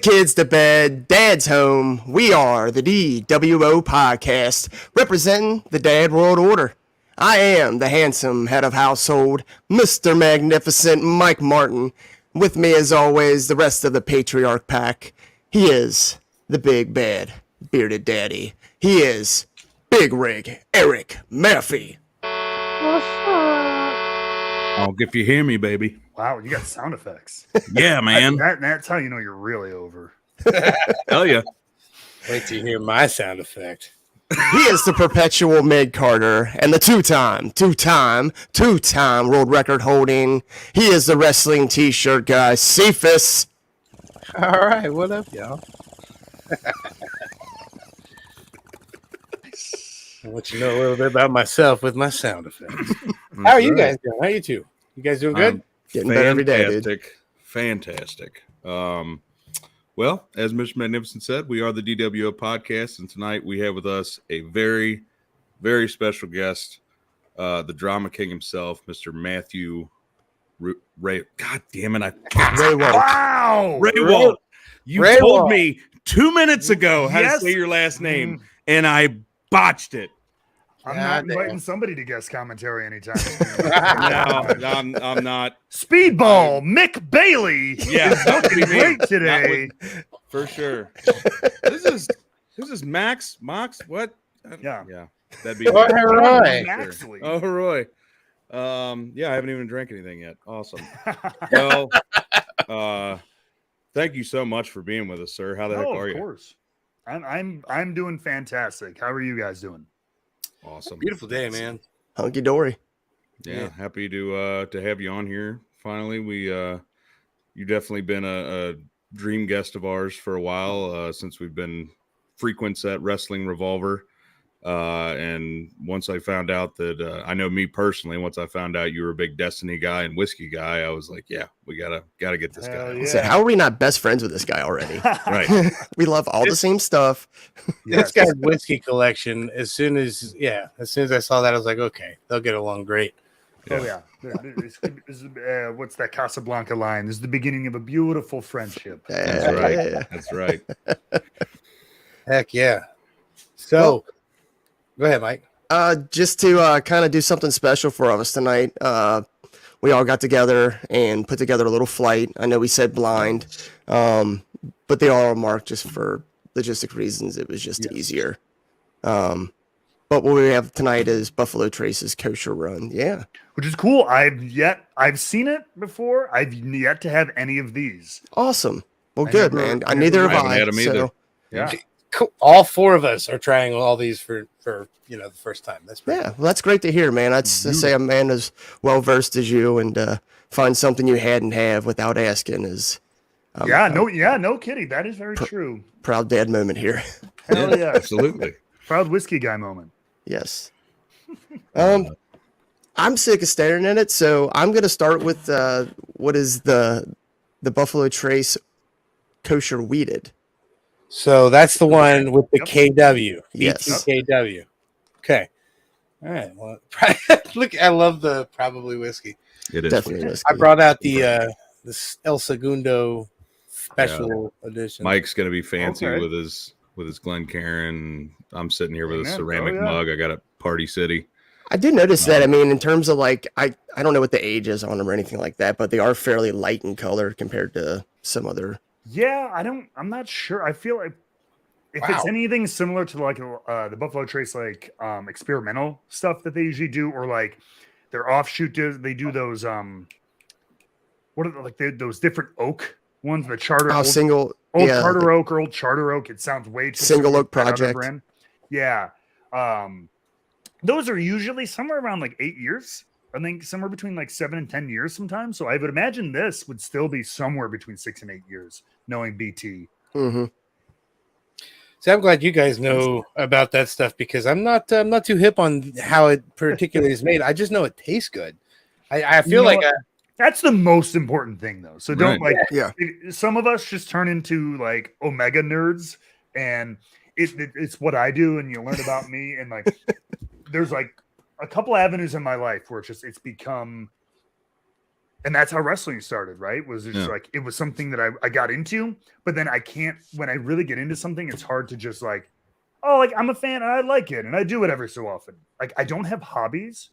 kids to bed, dad's home. We are the DWO podcast, representing the Dad World Order. I am the handsome head of household, Mr. Magnificent Mike Martin. With me, as always, the rest of the Patriarch Pack. He is the big bad bearded daddy. He is Big Rig Eric Murphy. Oh, if you hear me, baby. Wow, you got sound effects. Yeah, man. That's how you know you're really over. Hell yeah. Wait till you hear my sound effect. He is the perpetual Meg Carter and the two-time world record holding. He is the wrestling t-shirt guy, Cephas. All right, what up, y'all? I'll let you know a little bit about myself with my sound effects. How are you guys doing? How are you two? You guys doing good? Getting better every day, dude. Fantastic. Well, as Mr. Magnificent said, we are the DWO podcast, and tonight we have with us a very, very special guest, the drama king himself, Mr. Matthew Ray. God damn it! Rehwoldt. Wow, Rehwoldt. You Rehwoldt. told me 2 minutes ago how to say your last name, and I botched it. I'm God not damn. inviting somebody to guest commentary anytime soon. No, I'm not. Speedball, Mick Bailey. Yeah, that would be me. Great today. For sure. This is Max. What? Yeah. That'd be. Oh, Roy. Maxley. Oh, Roy. Yeah, I haven't even drank anything yet. Awesome. Well, thank you so much for being with us, sir. How the heck are you? Of course. I'm doing fantastic. How are you guys doing? Awesome. Beautiful day, man. Hunky dory. Yeah, happy to have you on here. Finally, you definitely been a dream guest of ours for a while since we've been frequents at Wrestling Revolver. And once I found out that I know me personally, once I found out you were a big Destiny guy and whiskey guy, I was like, yeah, we gotta get this guy. Yeah. So how are we not best friends with this guy already? Right. We love all the same stuff. This guy's whiskey collection, as soon as I saw that, I was like, okay, they'll get along great. Oh yeah. What's that Casablanca line? This is the beginning of a beautiful friendship. That's right. That's right. Heck yeah. So, go ahead, Mike. Just to kind of do something special for us tonight, we all got together and put together a little flight. I know we said blind, but they all are marked just for logistic reasons. It was just easier. But what we have tonight is Buffalo Trace's Kosher Run. Yeah. Which is cool. I've seen it before. I've yet to have any of these. Awesome. Well, good, man. Neither have haven't I. had 'em either. So, Yeah. Cool. All four of us are trying all these for the first time. That's pretty yeah, well, that's great to hear, man. I'd say a man as well versed as you and find something you hadn't have without asking is no kidding. That is very true. proud dad moment here. Hell yeah. Absolutely. Proud whiskey guy moment. Yes. I'm sick of staring at it, so I'm going to start with what is the Buffalo Trace Kosher Weeded. So that's the one with the KW. Yes. KW. Okay. All right. Well, look, I love the probably whiskey. It is. Definitely whiskey. I brought out the El Segundo special edition. Mike's gonna be fancy Okay. with his Glencairn. I'm sitting here with a Amen. ceramic Oh, yeah. mug. I got a Party City. I did notice that. I mean, in terms of I don't know what the age is on them or anything like that, but they are fairly light in color compared to some other. Yeah, I'm not sure. I feel like if it's anything similar to the Buffalo Trace experimental stuff that they usually do, or like their offshoot they do those what are those different oak ones, the charter old Charter Oak or old Charter Oak. It sounds way too Single similar Oak to that other Project. brand. Yeah. Those are usually somewhere around 8 years. I think somewhere between 7 and 10 years sometimes. So I would imagine this would still be somewhere between 6 and 8 years, knowing BT. Mm-hmm. So I'm glad you guys know about that stuff because I'm not too hip on how it particularly is made. I just know it tastes good. I feel like that's the most important thing, though. So don't Yeah. Some of us just turn into Omega nerds, and it's what I do, and you learn about me, and there's a couple avenues in my life where it's become and that's how wrestling started, right? Was just like it was something that I got into, but then I can't. When I really get into something, it's hard to just like, oh, like I'm a fan and I like it and I do it every so often. Like I don't have hobbies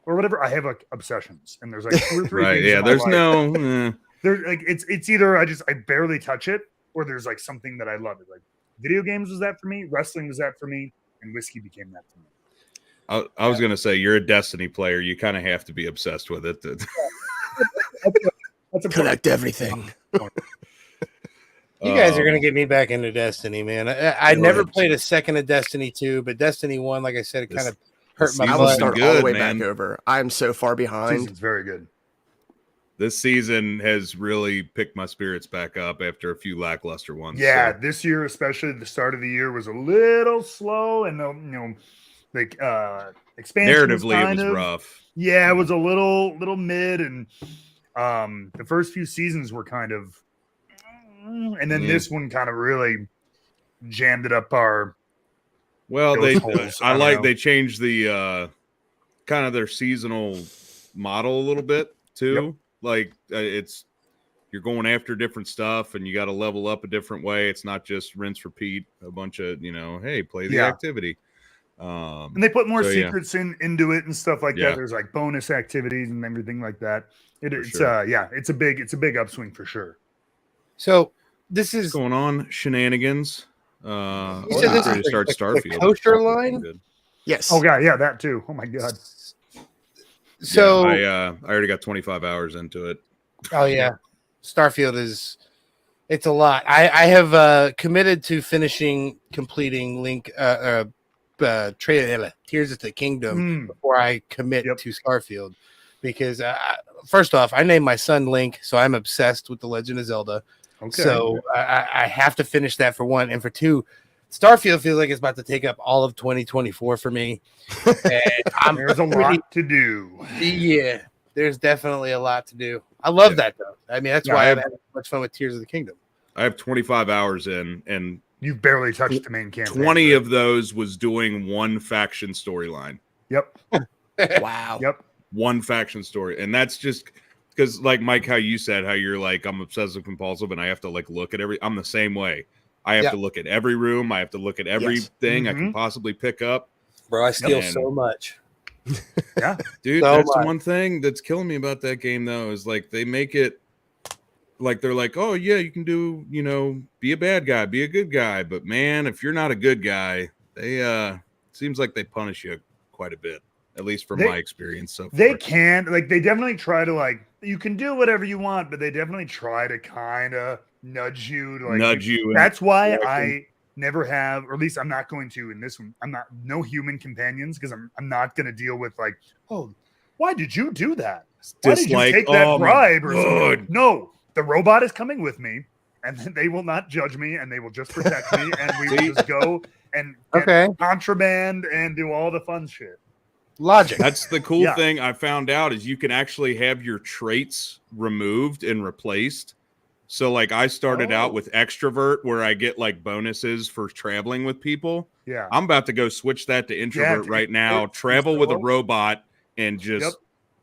or whatever. I have like obsessions, and there's like 2 or 3 right. things. Yeah, in my there's life. no. There's like it's either I barely touch it, or there's like something that I love. It like video games was that for me, wrestling was that for me, and whiskey became that for me. I was gonna say you're a Destiny player. You kind of have to be obsessed with it. That's a Collect everything. You guys are gonna get me back into Destiny, man. I never played a second of Destiny 2, but Destiny 1, like I said, it kind of hurt my I will butt. start all good, the way man. back over. I'm so far behind. Season's very good. This season has really picked my spirits back up after a few lackluster ones. Yeah, so. this year, especially the start of the year, was a little slow, and like expansion Narratively, it was rough. Yeah, it was a little mid, and the first few seasons were kind of, and then this one kind of really jammed it up our. Well, holes. they changed the kind of their seasonal model a little bit too. Yep. Like you're going after different stuff, and you got to level up a different way. It's not just rinse repeat a bunch of hey, play the activity. And they put more secrets into it and stuff like that. There's like bonus activities and everything like that. It's a big upswing for sure. So this is what's going on shenanigans. You said this is start Starfield. The kosher line? Yes. Oh god, yeah, that too. Oh my god. So I already got 25 hours into it. Oh yeah, Starfield it's a lot. I have committed to completing Tears of the Kingdom before I commit to Starfield, because first off, I named my son Link, so I'm obsessed with The Legend of Zelda. Okay. So I have to finish that for one, and for two, Starfield feels like it's about to take up all of 2024 for me. And there's a lot to do. Yeah, there's definitely a lot to do. I love that though. I mean, that's why I've had so much fun with Tears of the Kingdom. I have 25 hours in, and you've barely touched the main campaign. 20 of those was doing one faction storyline. Yep. Wow. Yep. One faction story, and that's just because, like Mike, how you said how you're like I'm obsessive compulsive, and I have to like look at every. I'm the same way. I have to look at every room. I have to look at everything I can possibly pick up. Bro, I steal so much. Yeah, dude, that's the one thing that's killing me about that game, though, is like they make it like they're like, oh yeah, you can do, be a bad guy, be a good guy, but man, if you're not a good guy, they seems like they punish you quite a bit. At least from my experience so far. They they definitely try to you can do whatever you want, but they definitely try to kind of nudge you. That's why I never have, or at least I'm not going to in this one. No human companions, because I'm not going to deal with oh, why did you do that? Why did you take that bribe or something? No, the robot is coming with me, and they will not judge me, and they will just protect me, and we will just go and get contraband and do all the fun shit. Logic. That's the cool thing I found out is you can actually have your traits removed and replaced. So I started out with extrovert, where I get bonuses for traveling with people. Yeah. I'm about to go switch that to introvert right now. Travel with a robot and just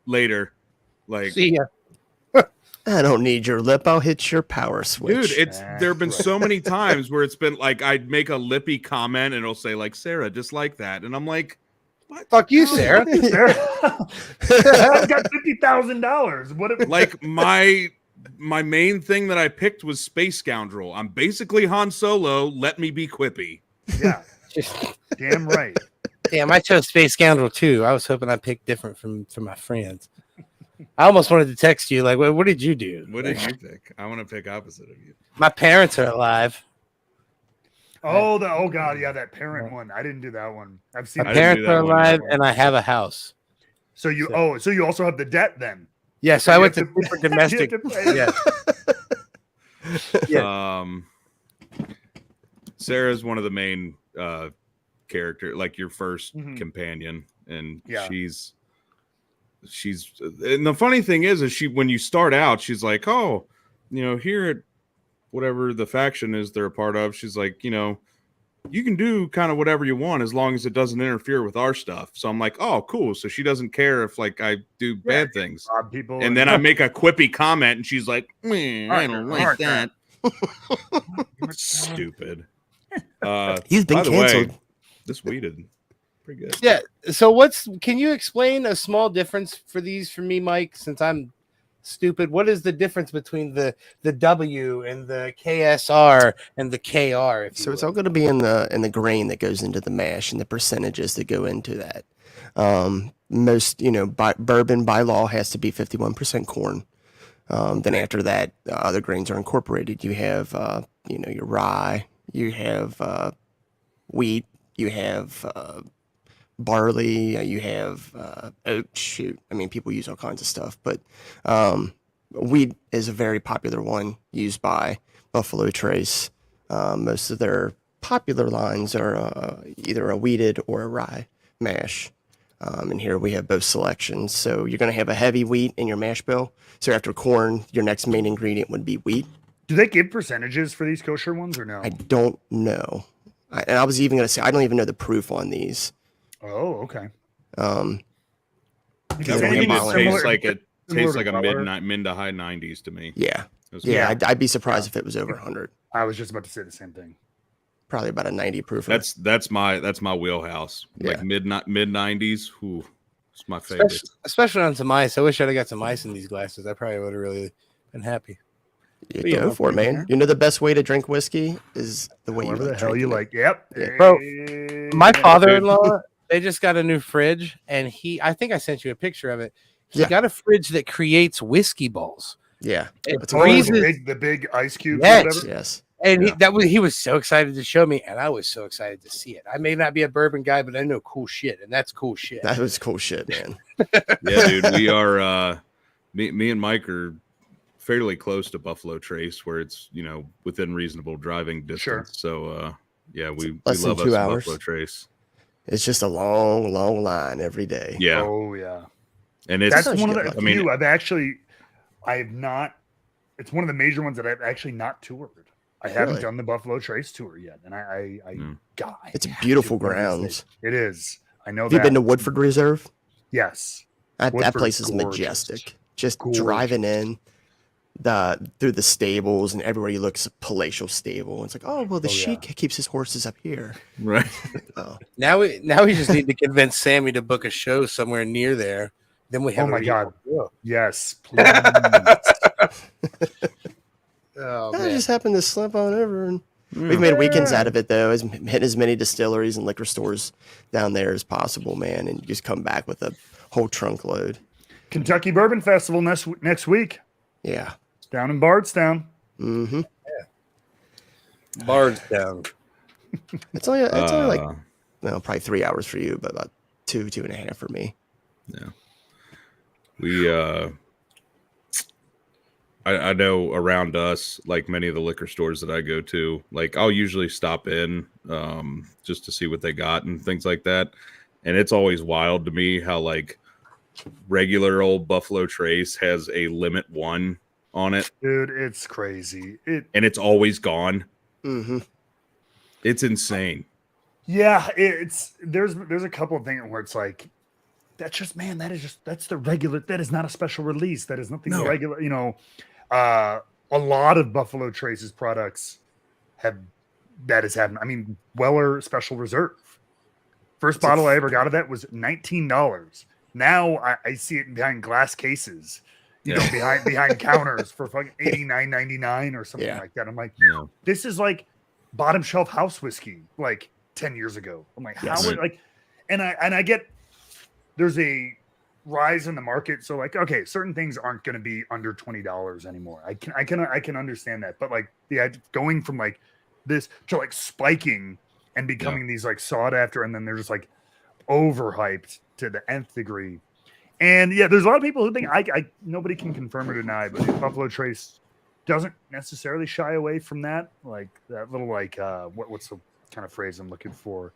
later. See ya. I don't need your lip. I'll hit your power switch. Dude, there have been so many times where it's been I'd make a lippy comment and it'll say Sarah, just like that. And I'm like, what? Fuck you, Sarah. I've got $50,000. What if my main thing that I picked was Space Scoundrel. I'm basically Han Solo. Let me be quippy. Yeah. Damn right. Damn, I chose Space Scoundrel too. I was hoping I picked different from my friends. I almost wanted to text you what did you do? What did you pick? I want to pick opposite of you. My parents are alive. Oh god, yeah, that parent one. I didn't do that one. I've seen. My parents are alive, and I have a house. So you also have the debt then. Yeah, so I went to super domestic. Yeah. Sarah's one of the main character, your first companion, and she's and the funny thing is she when you start out, she's like, oh, here at whatever the faction is they're a part of, she's like, you can do kind of whatever you want as long as it doesn't interfere with our stuff. So I'm like, oh, cool. So she doesn't care if like I do bad things. Rob people And then I make a quippy comment and she's like, I don't like that. Stupid. He's been by the canceled. way, this weeded pretty good. Yeah. So can you explain a small difference for these for me, Mike, since I'm stupid? What is the difference between the W and the KSR and the KR? So it's all going to be in the grain that goes into the mash and the percentages that go into that. Most, bourbon by law has to be 51% corn. Then after that, other grains are incorporated. You have, your rye, you have wheat, you have barley, you have oat. Shoot, I mean, people use all kinds of stuff, but wheat is a very popular one used by Buffalo Trace. Most of their popular lines are either a wheated or a rye mash. And here we have both selections. So you're going to have a heavy wheat in your mash bill. So after corn, your next main ingredient would be wheat. Do they give percentages for these kosher ones or no? I don't know. And I was even going to say, I don't even know the proof on these. Oh, okay. Because it tastes like a mid to high 90s to me. Yeah. I'd be surprised if it was over 100. I was just about to say the same thing. Probably about a 90 proof. That's my wheelhouse. Yeah. Like mid 90s. Ooh, it's my favorite. Especially on some ice. I wish I'd have got some ice in these glasses. I probably would have really been happy. You go for it, man. You know the best way to drink whiskey is the way Whatever you the hell you like. Yep. Yeah. Bro, my father-in-law, they just got a new fridge, and I think I sent you a picture of it. He got a fridge that creates whiskey balls. Yeah. It freezes the big ice cubes. Yes. Yes. And he was so excited to show me, and I was so excited to see it. I may not be a bourbon guy, but I know cool shit, and that's cool shit. That was cool shit, man. Yeah, dude. We are me and Mike are fairly close to Buffalo Trace, where it's within reasonable driving distance. Sure. So we less love than 2 us hours. Buffalo Trace. It's just a long, long line every day. Yeah. Oh yeah. And it's that's one of the few I've not. It's one of the major ones that I've actually not toured. I haven't done the Buffalo Trace tour yet, and it's beautiful grounds. It is. I know. Have you been to Woodford Reserve? Yes. That place is majestic. Just driving in through the stables and everywhere you look is a palatial stable. It's like, oh well, the sheik keeps his horses up here. Right. Now we just need to convince Sammy to book a show somewhere near there. Then we have. Oh my god! Yes, please. I just happened to slip on over, and we've made weekends out of it though. Hit as many distilleries and liquor stores down there as possible, man, and you just come back with a whole trunk load. Kentucky Bourbon Festival next week. Yeah, down in Bardstown. Mm-hmm. Yeah. Bardstown. It's only like probably 3 hours for you, but about 2.5 for me. Yeah. We I know around us, like many of the liquor stores that I go to, like I'll usually stop in just to see what they got and things like that. And it's always wild to me how like regular old Buffalo Trace has a limit 1 on it. Dude, it's crazy. And it's always gone. Mm-hmm. It's insane. Yeah, there's a couple of things where it's like, that's the regular, that is not a special release. That is nothing regular, a lot of Buffalo Trace's products has happened. I mean, Weller Special Reserve. First bottle I ever got of that was $19. Now I see it behind glass cases, behind counters for fucking $89.99 or something like that. I'm like, this is like bottom shelf house whiskey, like 10 years ago. I'm like, how would and I get there's a rise in the market. So like, okay, certain things aren't going to be under $20 anymore. I can understand that. But like going from like this to like spiking and becoming these like sought after, and then they're just like overhyped to the nth degree. And there's a lot of people who think nobody can confirm or deny, but Buffalo Trace doesn't necessarily shy away from that. Like that little what's the kind of phrase I'm looking for?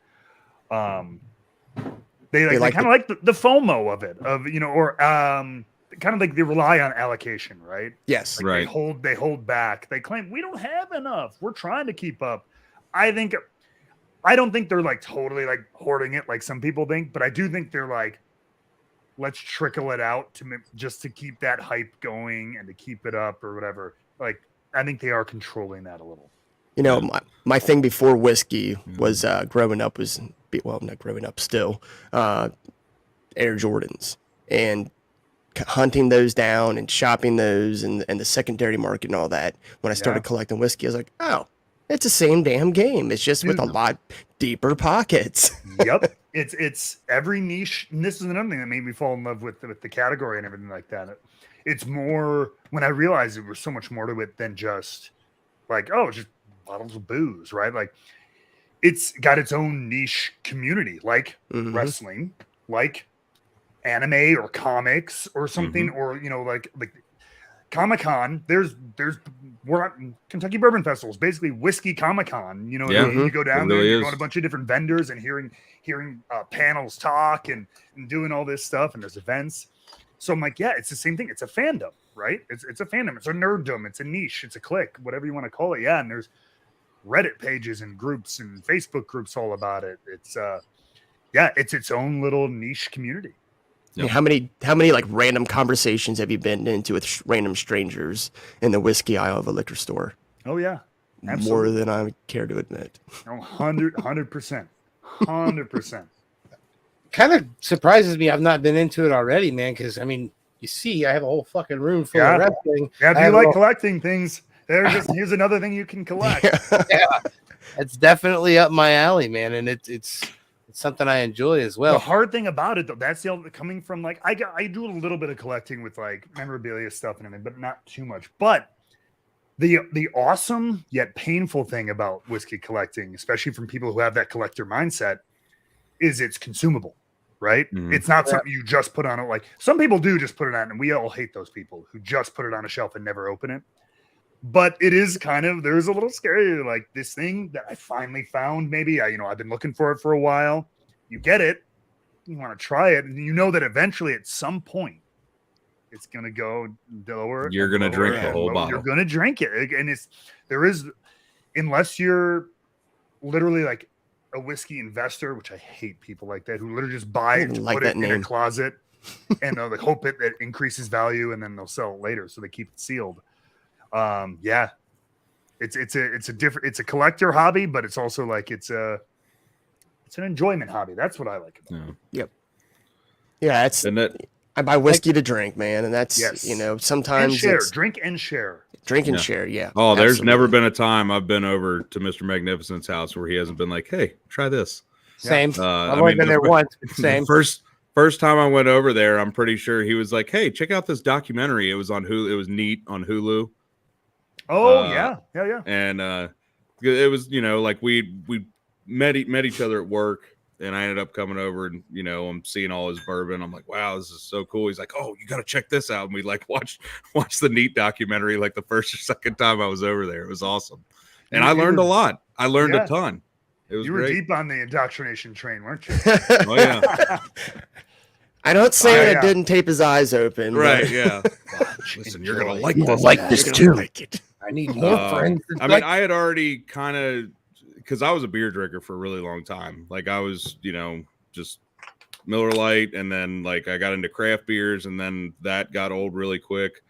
They kind of like the FOMO of it, or kind of like they rely on allocation, right? Yes, right. They hold back. They claim we don't have enough. We're trying to keep up. I think I don't think they're like totally like hoarding it like some people think, but I do think they're like, let's trickle it out just to keep that hype going and to keep it up or whatever. Like, I think they are controlling that a little. You know, my thing before whiskey was growing up was, well, not growing up still, Air Jordans, and hunting those down and shopping those and the secondary market and all that. When I started collecting whiskey, I was like, oh, it's the same damn game. It's just with a lot deeper pockets. Yep. It's every niche. And this is another thing that made me fall in love with the category and everything like that. It's more when I realized there was so much more to it than just like, oh, just bottles of booze, right? Like it's got its own niche community, like wrestling, like anime or comics or something, or like Comic-Con. We're at Kentucky Bourbon Festival. It's basically whiskey Comic-Con. You go down there, you go to a bunch of different vendors and hearing panels talk and doing all this stuff, and there's events. So I'm like, yeah, it's the same thing. It's a fandom, right? It's a fandom. It's a nerddom. It's a niche. It's a clique, whatever you want to call it. Yeah, and there's Reddit pages and groups and Facebook groups all about it. It's it's its own little niche community. Yep. How many like random conversations have you been into with random strangers in the whiskey aisle of a liquor store? Oh yeah, absolutely. More than I care to admit. 100%, 100%. Kind of surprises me I've not been into it already, man. Because I mean, you see, I have a whole fucking room full of wrestling. Yeah, if you like collecting things, here's another thing you can collect. Yeah, it's definitely up my alley, man, and it's something I enjoy as well. The hard thing about it, though, that's coming from like I do a little bit of collecting with like memorabilia stuff and everything, but not too much. But the awesome yet painful thing about whiskey collecting, especially from people who have that collector mindset, is it's consumable, right? It's not something you just put on it. Like some people do just put it on, and we all hate those people who just put it on a shelf and never open it. But it is there's a little scary, like this thing that I finally found. Maybe I've been looking for it for a while. You get it, you want to try it, and you know that eventually at some point it's going to go lower. You're going to drink the whole bottle. You're going to drink it. And unless you're literally like a whiskey investor, which I hate people like that, who literally just buy it to put it in a closet and they'll hope it increases value and then they'll sell it later. So they keep it sealed. It's a collector hobby, but it's also like it's an enjoyment hobby. That's what I like about it. Yep. I buy whiskey to drink, man, and that's sometimes and share, drink and share. Drink and share, yeah. Oh, there's never been a time I've been over to Mr. Magnificent's house where he hasn't been like, "Hey, try this." Same. I've only been there once. Same. First time I went over there, I'm pretty sure he was like, "Hey, check out this documentary. It was on Hulu. It was neat on Hulu." Oh yeah. And it was like we met each other at work, and I ended up coming over and I'm seeing all his bourbon. I'm like, wow, this is so cool. He's like, oh, you got to check this out. And we like watched the neat documentary like the first or second time I was over there. It was awesome, and I learned a lot. I learned a ton. It was great. Deep on the indoctrination train, weren't you? Oh yeah. I don't say that I didn't tape his eyes open. Right? But... Yeah. Listen, you're gonna like this too. Like it. I need more friends. I mean, I had already kind of, because I was a beer drinker for a really long time. Like I was, just Miller Lite, and then like I got into craft beers, and then that got old really quick.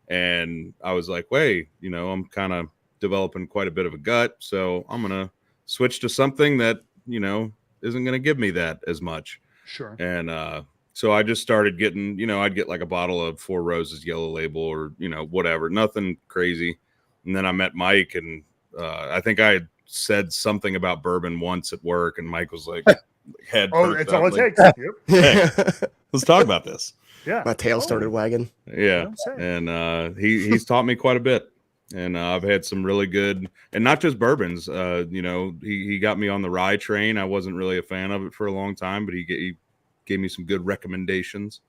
And I was like, wait, I'm kind of developing quite a bit of a gut, so I'm gonna switch to something that isn't gonna give me that as much. Sure. And so I just started getting, I'd get like a bottle of Four Roses Yellow Label or whatever, nothing crazy. And then I met Mike, and I think I had said something about bourbon once at work, and Mike was like, head first. It's all it takes. Yep. Hey, let's talk about this. Yeah. My tail started wagging. Yeah. And he's taught me quite a bit. And I've had some really good, and not just bourbons. He got me on the rye train. I wasn't really a fan of it for a long time, but he gave me some good recommendations.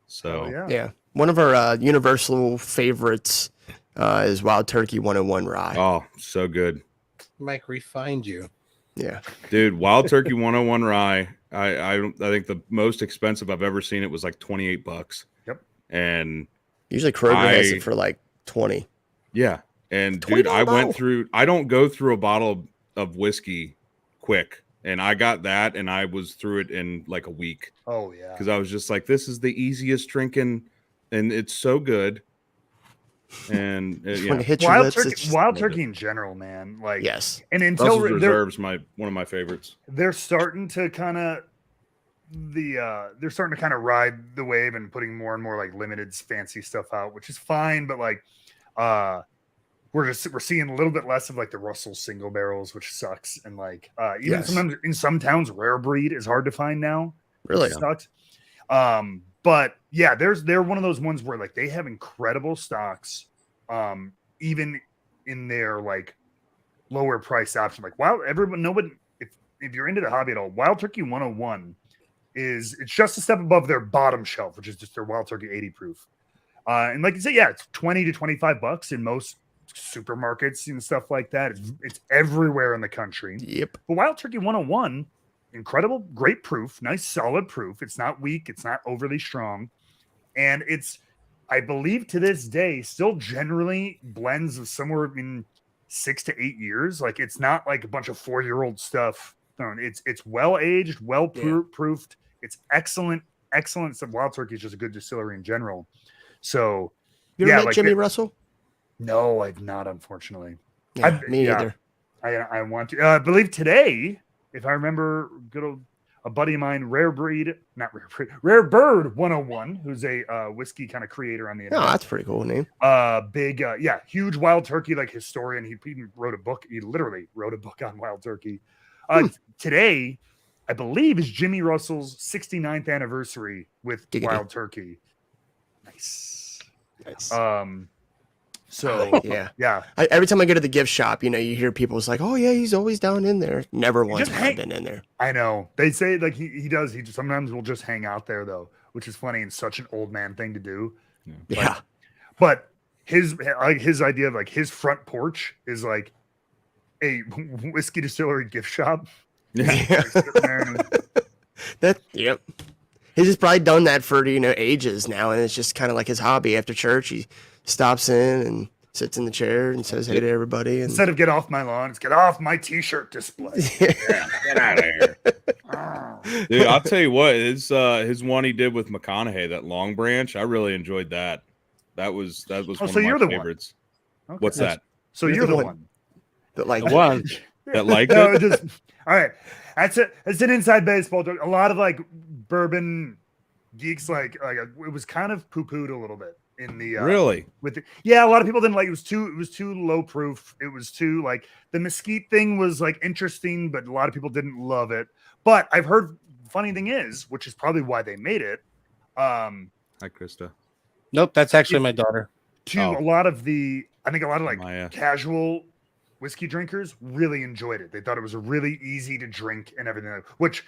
So yeah. One of our universal favorites is Wild Turkey 101 Rye. Oh, so good. Mike refined you. Yeah. Dude, Wild Turkey 101 Rye. I think the most expensive I've ever seen it was like $28. Yep. And usually Kroger has it for like 20. Yeah. And dude, I don't go through a bottle of whiskey quick. And I got that, and I was through it in like a week. Oh yeah, because I was just like, this is the easiest drinking, and it's so good. And when it hits your lips, Wild Turkey in general, man. Like yes, and until Russell's Reserve's one of my favorites. They're starting to kind of ride the wave and putting more and more like limited fancy stuff out, which is fine. But like, we're seeing a little bit less of like the Russell single barrels, which sucks. And like, even sometimes in some towns, rare breed is hard to find now. Really sucks. But yeah, they're one of those ones where like they have incredible stocks, even in their like lower price option. Like if you're into the hobby at all, Wild Turkey 101 it's just a step above their bottom shelf, which is just their Wild Turkey 80 proof. And like you say, yeah, it's $20 to $25 in most supermarkets and stuff like that. It's everywhere in the country. Yep. But Wild Turkey 101, incredible, great proof, nice solid proof. It's not weak, it's not overly strong, and it's, I believe to this day, still generally blends of somewhere in 6 to 8 years. Like it's not like a bunch of 4-year-old stuff. No, it's well aged, well proofed. It's excellent. So Wild Turkey is just a good distillery in general. So you ever met Jimmy Russell? No, I've not, unfortunately. Yeah, me either. I want to. I believe today, if I remember, a buddy of mine, Rare Bird 101, who's a whiskey kind of creator on the internet. Oh, that's a pretty cool name. Huge Wild Turkey like historian. He even wrote a book. He literally wrote a book on Wild Turkey. Today, I believe, is Jimmy Russell's 69th anniversary with Wild Turkey. Nice. So yeah. Every time I go to the gift shop, you hear people's like, "Oh yeah, he's always down in there." Never once have I been in there. I know they say like he does. He sometimes will just hang out there though, which is funny and such an old man thing to do. Yeah, but his idea of like his front porch is like a whiskey distillery gift shop. Yeah. Yep. He's just probably done that for ages now, and it's just kind of like his hobby. After church, he stops in and sits in the chair and says hey to everybody. And instead of get off my lawn, it's get off my t-shirt display. Get out of here. Dude, I'll tell you what, his one he did with McConaughey, that Long Branch, I really enjoyed that. That was one of my favorites. Okay. What's that? So you're the one that like one that liked no, it. All right, that's it. It's an inside baseball joke. A lot of like bourbon geeks like it was kind of poo-pooed a little bit in the really a lot of people didn't like it. It was too low proof. It was too like the mesquite thing was like interesting, but a lot of people didn't love it. But I've heard funny thing is, which is probably why they made it. Hi, Krista. Nope, that's actually my daughter. I think a lot of like casual whiskey drinkers really enjoyed it. They thought it was a really easy to drink and everything. Which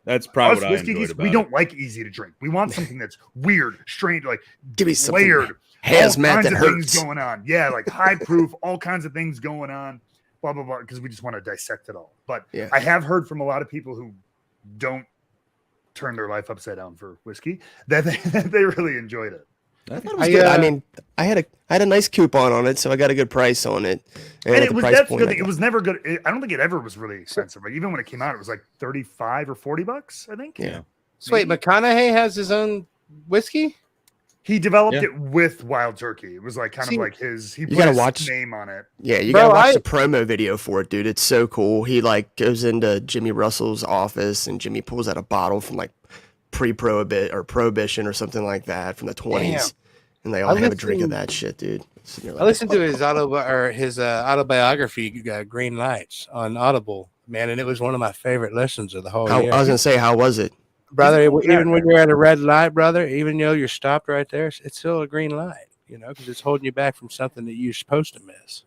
that's probably what I enjoyed about we don't like easy to drink. We want something that's weird, strange, like give me something layered, hazmat that hurts. Things going on. Yeah, like high proof, all kinds of things going on. Blah blah blah. Because we just want to dissect it all. But I have heard from a lot of people who don't turn their life upside down for whiskey that they really enjoyed it. I thought it was good. I mean, I had a nice coupon on it, so I got a good price on it. And that's good. It was never good. I don't think it ever was really expensive. Like even when it came out, it was like $35 or $40, I think. Yeah. So wait, McConaughey has his own whiskey? He developed it with Wild Turkey. It was like kind of like his. He put his name on it. Yeah, you gotta watch the promo video for it, dude. It's so cool. He like goes into Jimmy Russell's office, and Jimmy pulls out a bottle from like prohibition or something like that from the 20s, and they all have a drink of that shit, dude. I listened to his autobiography, Green Lights, on Audible, man, and it was one of my favorite listens of the whole year. I was gonna say, how was it, brother? Even when you're at a red light, brother, even though you're stopped right there, it's still a green light, because it's holding you back from something that you're supposed to miss.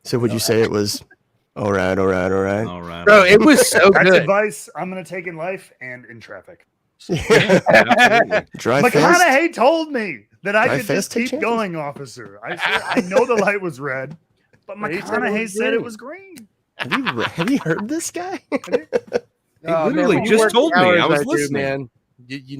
So would you say it was all right, bro? It was so good. That's advice I'm gonna take in life and in traffic. McConaughey told me that I could just keep going, officer. I know the light was red, but McConaughey said it was green. Have you heard this guy? He literally just told me. I was listening. Man. You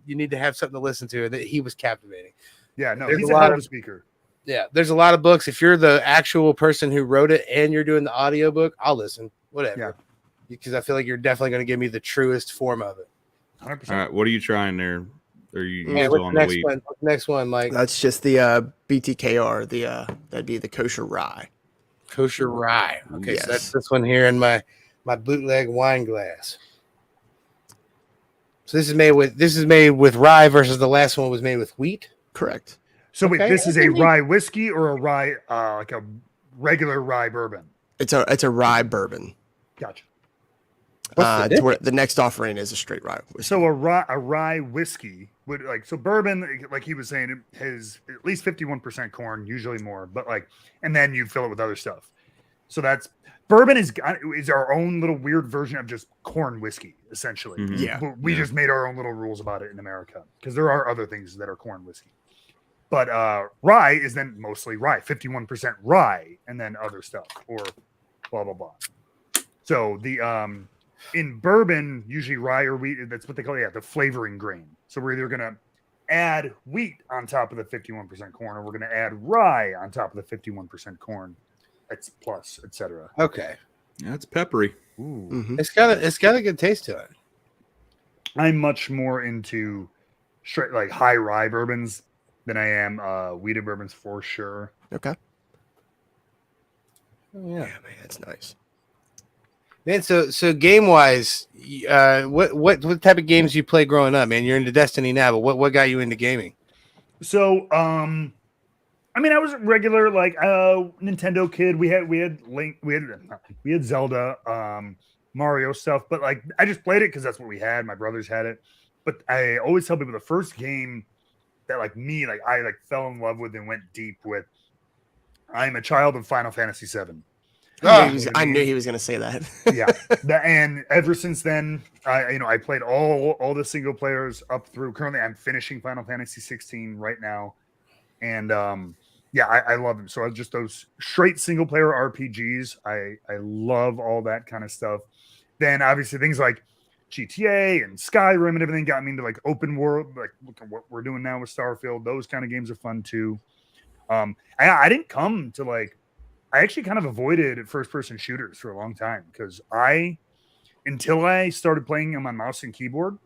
need to have something to listen to. That he was captivating. Yeah, no, he's a hell of a speaker. Yeah, there's a lot of books. If you're the actual person who wrote it and you're doing the audiobook, I'll listen. Whatever. because I feel like you're definitely going to give me the truest form of it. 100%. All right, what are you trying there? Are you Yeah, still what's on the the next wheat? one? What's the next one, Mike? That's just the BTKR. That'd be the kosher rye. Kosher rye. Okay, Yes. so that's this one here in my bootleg wine glass. So this is made with rye versus the last one was made with wheat. Correct. So wait, Okay, this is that's a neat. rye whiskey or a rye, like a regular rye bourbon? It's a rye bourbon. Gotcha. What's the To where the next offering is a straight rye. Whiskey. So a rye whiskey would bourbon, like he was saying, it has at least 51% corn, usually more, but and then you fill it with other stuff. So that's bourbon is our own little weird version of just corn whiskey, essentially. Mhm. Yeah. But we just made our own little rules about it in America because there are other things that are corn whiskey. But rye is then mostly rye, 51% rye, and then other stuff or blah blah blah. So the in bourbon, usually rye or wheat, that's what they call the flavoring grain. So we're either gonna add wheat on top of the 51% corn, or we're gonna add rye on top of the 51% corn. It's plus, etc. Okay, Yeah, it's peppery. Ooh. Mhm. it's got a good taste to it. I'm much more into straight high rye bourbons than I am wheated bourbons for sure. Okay. Oh, Yeah, yeah, man, that's nice. man. So game wise, what type of games you play growing up, man? You're into Destiny now, but what got you into gaming? So I mean, I was a regular Nintendo kid. We had Link, we had Zelda, Mario stuff, but I just played it because that's what we had. My brothers had it, but I always tell people the first game that I fell in love with and went deep with. I'm a child of Final Fantasy VII. I knew he was going to say that. Yeah, and ever since then, I played all the single players up through. Currently, I'm finishing Final Fantasy 16 right now, and I love them. So just those straight single player RPGs, I love all that kind of stuff. Then obviously things like GTA and Skyrim and everything got me into open world, look at what we're doing now with Starfield. Those kind of games are fun too. I didn't come to I actually kind of avoided first person shooters for a long time because until I started playing on my mouse and keyboard,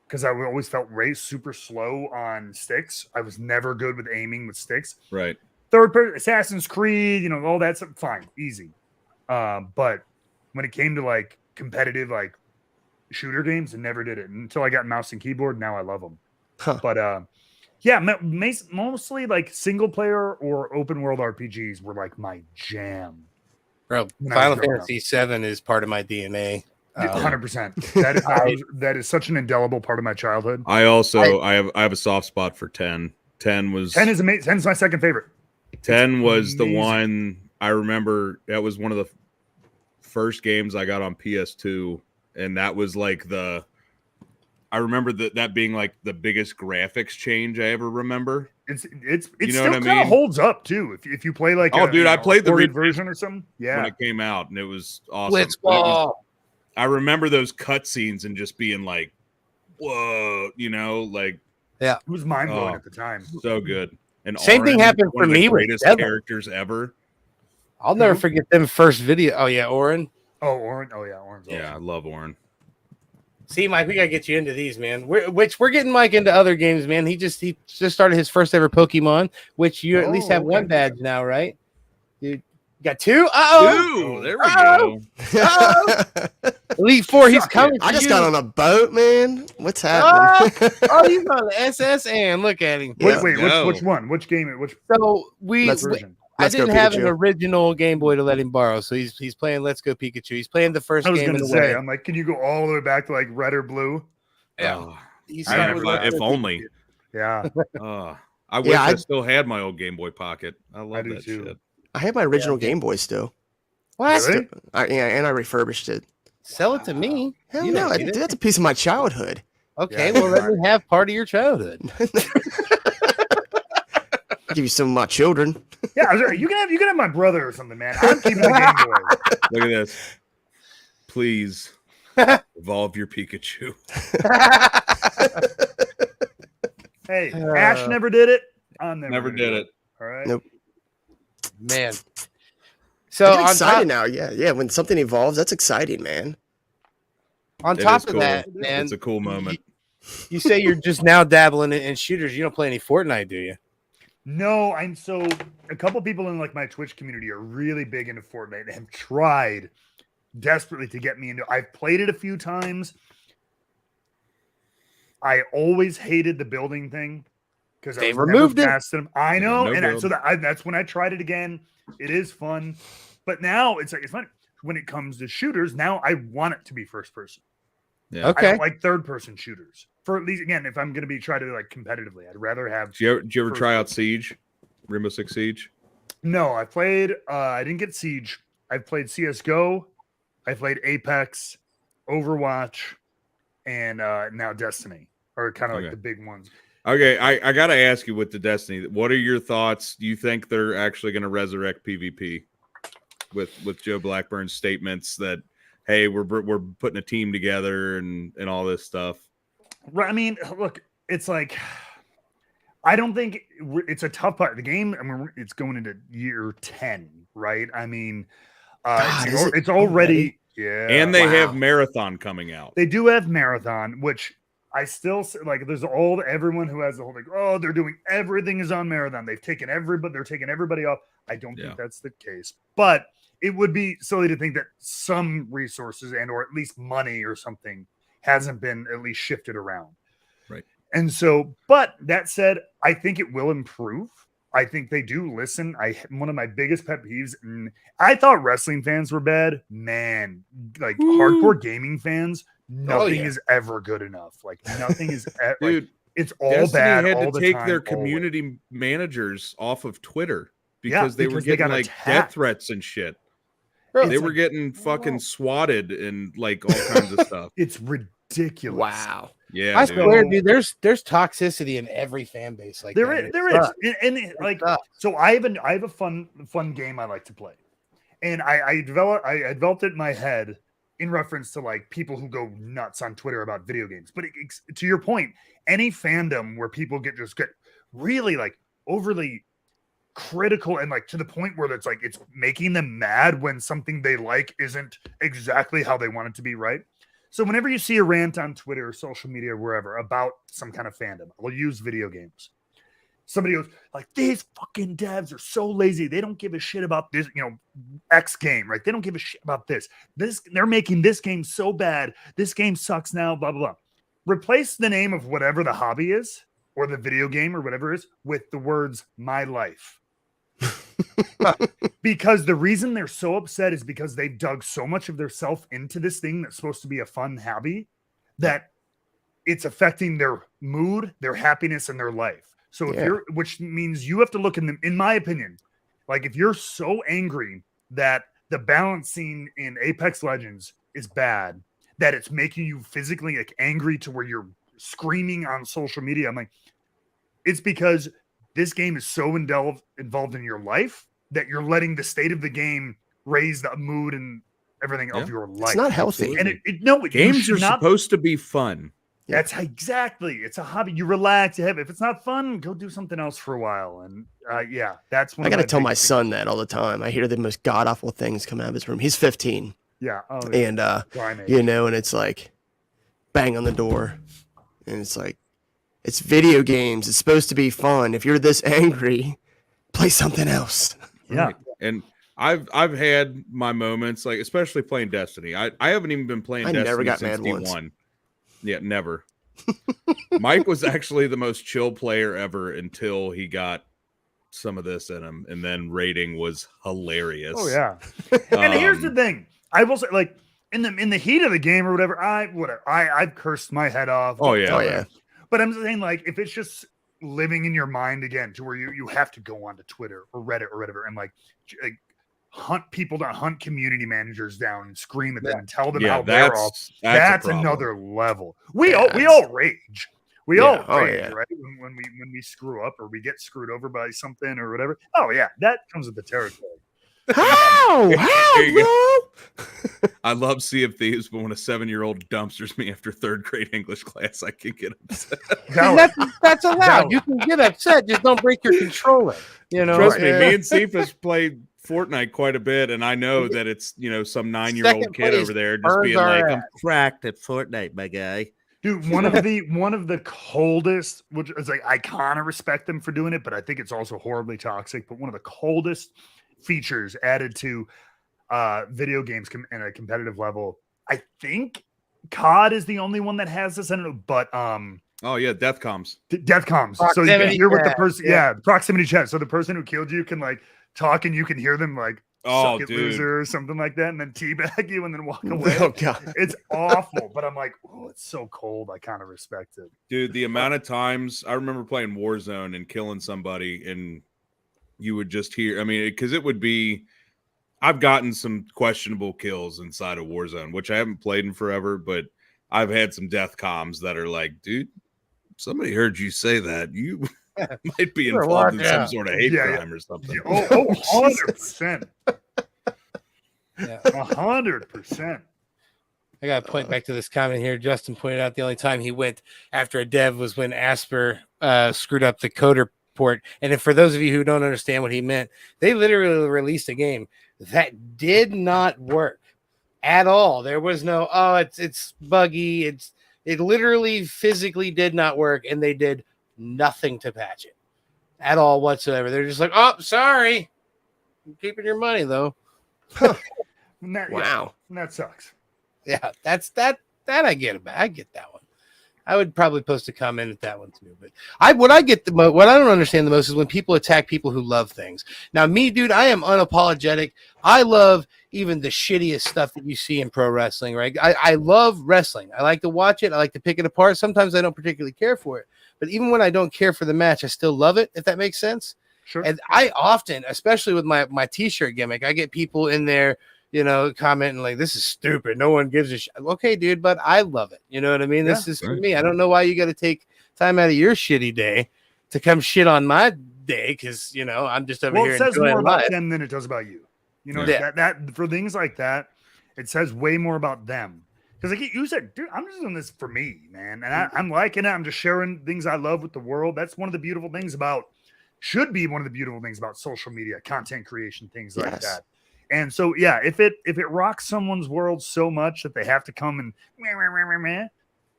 because I always felt super slow on sticks. I was never good with aiming with sticks. Right. Third person, Assassin's Creed, all that stuff, fine, easy. But when it came to competitive shooter games, I never did it until I got mouse and keyboard. Now I love them. Huh. But mostly single player or open world RPGs were my jam. Bro, When I was Final growing Fantasy VII is part of my DNA. 100%. That is such an indelible part of my childhood. I have a soft spot for 10. 10 was 10 is amazing. 10 is my second favorite. 10 was amazing. the one I remember. That was one of the first games I got on PS2, and that was I remember that being the biggest graphics change I ever remember. It's You know still what I kind mean? of holds up too. If you play I played the ported remake version or something. when Yeah, it came out, and it was awesome. Blitzball. I remember those cutscenes and just being whoa, it was mind blowing at the time. so good. And Same thing Auron, happened one for of the me with greatest Devil. characters ever. I'll never Who? forget them first video. Oh yeah, Oren. Oh, Orange. Oh yeah, Orange. Yeah, I love Auron. See, Mike, we gotta get you into these, man. We're getting Mike into other games, man. He just started his first ever Pokemon, which you at least have one badge now, right? Dude, you got two? Ooh, there we go. Elite Four, he's Suck it. coming for I just you. got on a boat, man. What's happening? Oh, he's on the SS and look at him. Yeah. Wait, No. which one? Which game? Which So Let's- version? I Let's Go didn't have an Pikachu. original Game Boy to let him borrow, so he's playing Let's Go Pikachu. He's playing the first I was game in gonna the say, way. I'm can you go all the way back to red or blue? Yeah. Oh, He's I starting never- with Let's if Go only. Yeah, I wish Yeah, I I- still had my old Game Boy Pocket. I love do that too. shit. I had my original Game Boy still. What? Really? And I refurbished it. Sell it to me. Hell You no, don't get it. that's a piece of my childhood. Okay, Yeah, well let me have part of your childhood. I'll give you some of my children. Yeah. You can have my brother or something, man. I'm keeping the Game Boy. Look at this. Please evolve your Pikachu. Hey, Ash never did it. I'm Never gonna did do it. All right. Nope. Man. So I get on excited top, now. Yeah. When something evolves, that's exciting, man. On top of that, man, it's a cool moment. You say you're just now dabbling in shooters. You don't play any Fortnite, do you? No, a couple people in like my Twitch community are really big into Fortnite and have tried desperately to get me into. I've played it a few times. I always hated the building thing because they removed it. Them. I know, that's when I tried it again. It is fun, but now it's fun when it comes to shooters. Now I want it to be first person. Yeah. Okay. I don't like third person shooters. For at least, again, if I'm going to be trying to like competitively, I'd rather have. Did you ever try out Siege, Rainbow Six Siege? No, I played. I didn't get Siege. I've played CS:GO. I played Apex, Overwatch, and now Destiny are kind of like the big ones. Okay, I got to ask you with the Destiny, what are your thoughts? Do you think they're actually going to resurrect PvP with Joe Blackburn's statements that, hey, we're putting a team together and all this stuff? Right. I mean, look, it's like, I don't think it's a tough part of the game. I mean, it's going into year 10, right? I mean, it's already, yeah. And they have Marathon coming out. They do have Marathon, which I still like. There's everyone who has the whole like, oh, they're doing everything is on Marathon. They're taking everybody off. I don't think that's the case, but it would be silly to think that some resources or at least money or something hasn't been at least shifted around. Right. And so, but that said, I think it will improve. I think they do listen. One of my biggest pet peeves, and I thought wrestling fans were bad. Man, like hardcore gaming fans, nothing is ever good enough. Like nothing is dude, it's all Destiny bad. had all to the take time, their community managers off of Twitter because they were they getting like death threats and shit. They were getting fucking swatted and like all kinds of stuff. It's ridiculous. Wow. Yeah, I swear, dude. There's toxicity in every fan base. Like there is, and like so. I have a fun game I like to play, and I developed it in my head in reference to like people who go nuts on Twitter about video games. But to your point, any fandom where people get really like overly critical and like to the point where it's like it's making them mad when something they like isn't exactly how they want it to be, right? So whenever you see a rant on Twitter or social media or wherever about some kind of fandom, we'll use video games. Somebody goes like, these fucking devs are so lazy. They don't give a shit about this, X game, right? They don't give a shit about this. They're making this game so bad. This game sucks now, blah, blah, blah. Replace the name of whatever the hobby is or the video game or whatever it is with the words my life. Because the reason they're so upset is because they've dug so much of their self into this thing that's supposed to be a fun hobby that it's affecting their mood, their happiness, and their life. So which means you have to look in my opinion, like if you're so angry that the balancing in Apex Legends is bad, that it's making you physically like angry to where you're screaming on social media, I'm like, it's because this game is so involved in your life that you're letting the state of the game raise the mood and everything of your life. It's not healthy. And games are supposed to be fun. That's exactly. It's a hobby. You relax. If it's not fun, go do something else for a while. And that's one. I got to tell my son that all the time. I hear the most god awful things come out of his room. He's 15. Yeah. And and it's like bang on the door, and it's like, it's video games. It's supposed to be fun. If you're this angry, play something else. Yeah. Right. And I've had my moments, like especially playing Destiny. I haven't even been playing Destiny never got since mad once. D1. Yeah, never. Mike was actually the most chill player ever until he got some of this in him, and then raiding was hilarious. Oh yeah. And here's the thing. I will say, like in the heat of the game or whatever, I've cursed my head off. Oh yeah. But I'm saying, like, if it's just living in your mind again to where you have to go onto Twitter or Reddit or whatever and like hunt people down, hunt community managers down and scream at them and tell them how they're all. That's another level. We all rage. We all rage, right? When we screw up or we get screwed over by something or whatever. Oh yeah, that comes with the territory. How, bro? I love Sea of Thieves, but when a 7-year-old dumpsters me after 3rd grade English class, I can get upset. That's allowed. You can get upset, just don't break your controller. Trust me, me and Cephas played Fortnite quite a bit, and I know that it's some 9-year-old Second kid place over there just burns being our like, ass. "I'm cracked at Fortnite, my guy." Dude, one of the coldest, which is like I kind of respect them for doing it, but I think it's also horribly toxic. But one of the coldest features added to video games in a competitive level, I think COD is the only one that has this. I don't know, but Oh yeah, death comms. death comms. So you can Proximity hear what the chat, person, yeah. proximity chat. So the person who killed you can like talk, and you can hear them like Oh, suck it, dude. loser, or something like that, and then teabag you and then walk away. Oh god, It's awful, but I'm like, oh, it's so cold. I kind of respect it. Dude, the amount of times I remember playing Warzone and killing somebody, and you would just hear. I mean, because it would be. I've gotten some questionable kills inside of Warzone, which I haven't played in forever, but I've had some death comms that are like, dude, somebody heard you say that. You might be involved in some sort of hate crime or something. Oh, 100%. Yeah. 100%. I got to point back to this comment here. Justin pointed out the only time he went after a dev was when Asper screwed up the coder port. And if for those of you who don't understand what he meant, they literally released a game that did not work at all. There was no, it's buggy. It literally physically did not work, and they did nothing to patch it at all whatsoever. They're just like, oh, sorry. I'm keeping your money though. wow. Yeah, that sucks. Yeah, that's that I get about. I get that one. I would probably post a comment at that one too. But what I don't understand the most is when people attack people who love things. Now, me, dude, I am unapologetic. I love even the shittiest stuff that you see in pro wrestling, right? I love wrestling. I like to watch it. I like to pick it apart. Sometimes I don't particularly care for it. But even when I don't care for the match, I still love it, if that makes sense. Sure. And I often, especially with my t-shirt gimmick, I get people in there, commenting like, this is stupid. No one gives a shit. Okay, dude, but I love it. You know what I mean? This is for me. I don't know why you got to take time out of your shitty day to come shit on my day, because, I'm just over here. It says more about life. them than it does about you. That for things like that, it says way more about them. Because like you said, dude, I'm just doing this for me, man. And I'm liking it. I'm just sharing things I love with the world. That's one of the beautiful things should be one of the beautiful things about social media, content creation, things like that. And so, yeah, if it rocks someone's world so much that they have to come and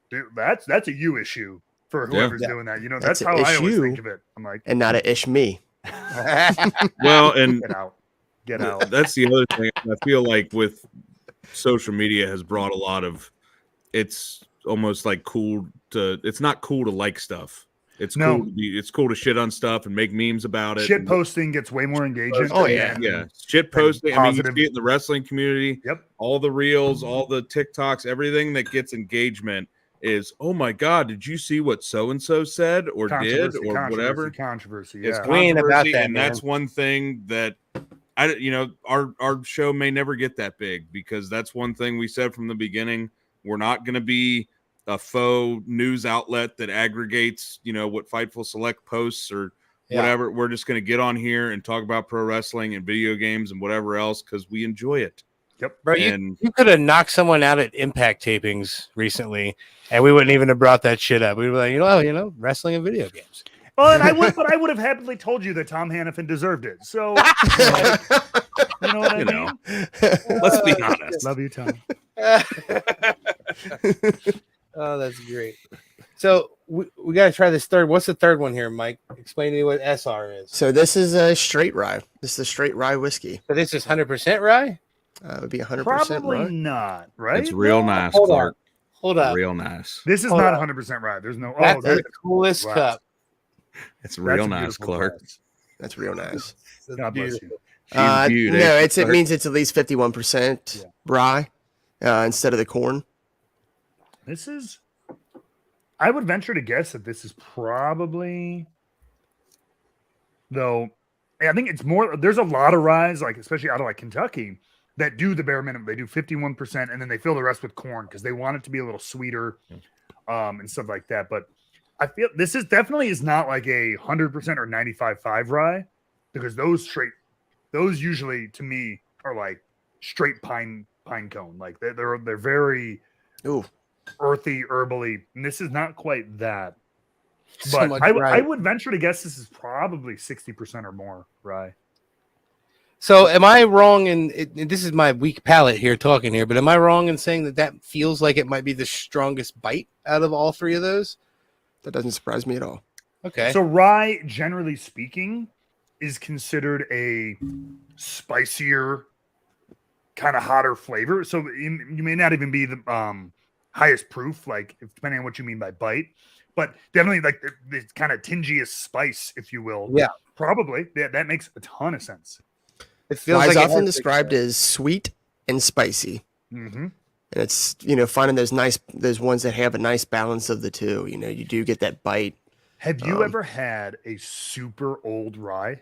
dude, that's a you issue for whoever's doing that. That's how I always think of it. I'm like, and not a ish me. Well, and get out. That's the other thing. I feel like with social media has brought a lot of. It's almost like cool to. It's not cool to like stuff. It's cool to shit on stuff and make memes about it. Shit posting gets way more engagement. Oh yeah. Shit posting. I mean, you Positive. see it in the wrestling community. Yep. All the reels, all the TikToks, everything that gets engagement is, oh my god, did you see what so and so said or did or whatever? Controversy. It's Yeah. We ain't about controversy, that, and man. that's one thing that our show may never get that big, because that's one thing we said from the beginning. We're not going to be a faux news outlet that aggregates, what Fightful Select posts or whatever. We're just going to get on here and talk about pro wrestling and video games and whatever else, because we enjoy it. Yep. Bro, you could have knocked someone out at Impact tapings recently, and we wouldn't even have brought that shit up. We'd be like, wrestling and video games. Well, and I would have happily told you that Tom Hannafin deserved it. So, you know what I mean? Let's be honest. Love you, Tom. Oh, that's great. So we got to try this third. What's the third one here, Mike? Explain to me what SR is. So this is a straight rye. This is a straight rye whiskey. So this is 100% rye? It would be 100% Probably rye. not, right? It's real nice, Hold Clark. Hold up. Real nice. This is Hold not on. 100% rye. There's no. That's There's the coolest glass. cup. It's real That's a nice, beautiful Clark. glass. That's real nice. God bless you. No, Beauty. it means it's at least 51% rye instead of the corn. This is. I would venture to guess that this is probably, though. I think it's more. There's a lot of ryes, like especially out of like Kentucky, that do the bare minimum. They do 51%, and then they fill the rest with corn because they want it to be a little sweeter, and stuff like that. But I feel this is definitely is not like a 100% or 95.5 rye, because those usually to me are like straight pine cone. Like they're very earthy, herbally, and this is not quite that. But I would venture to guess this is probably 60% or more rye. So am I wrong in and this is my weak palate here talking here, but am I wrong in saying that feels like it might be the strongest bite out of all three of those? That doesn't surprise me at all. Okay. So rye, generally speaking, is considered a spicier, kind of hotter flavor. So you may not even be the highest proof, like depending on what you mean by bite, but definitely like the kind of tingiest spice, if you will. Yeah. Probably. That makes a ton of sense. It feels Rye is like it often has described as sweet and spicy. Mm-hmm. And it's, finding those ones that have a nice balance of the two. You do get that bite. Have you ever had a super old rye?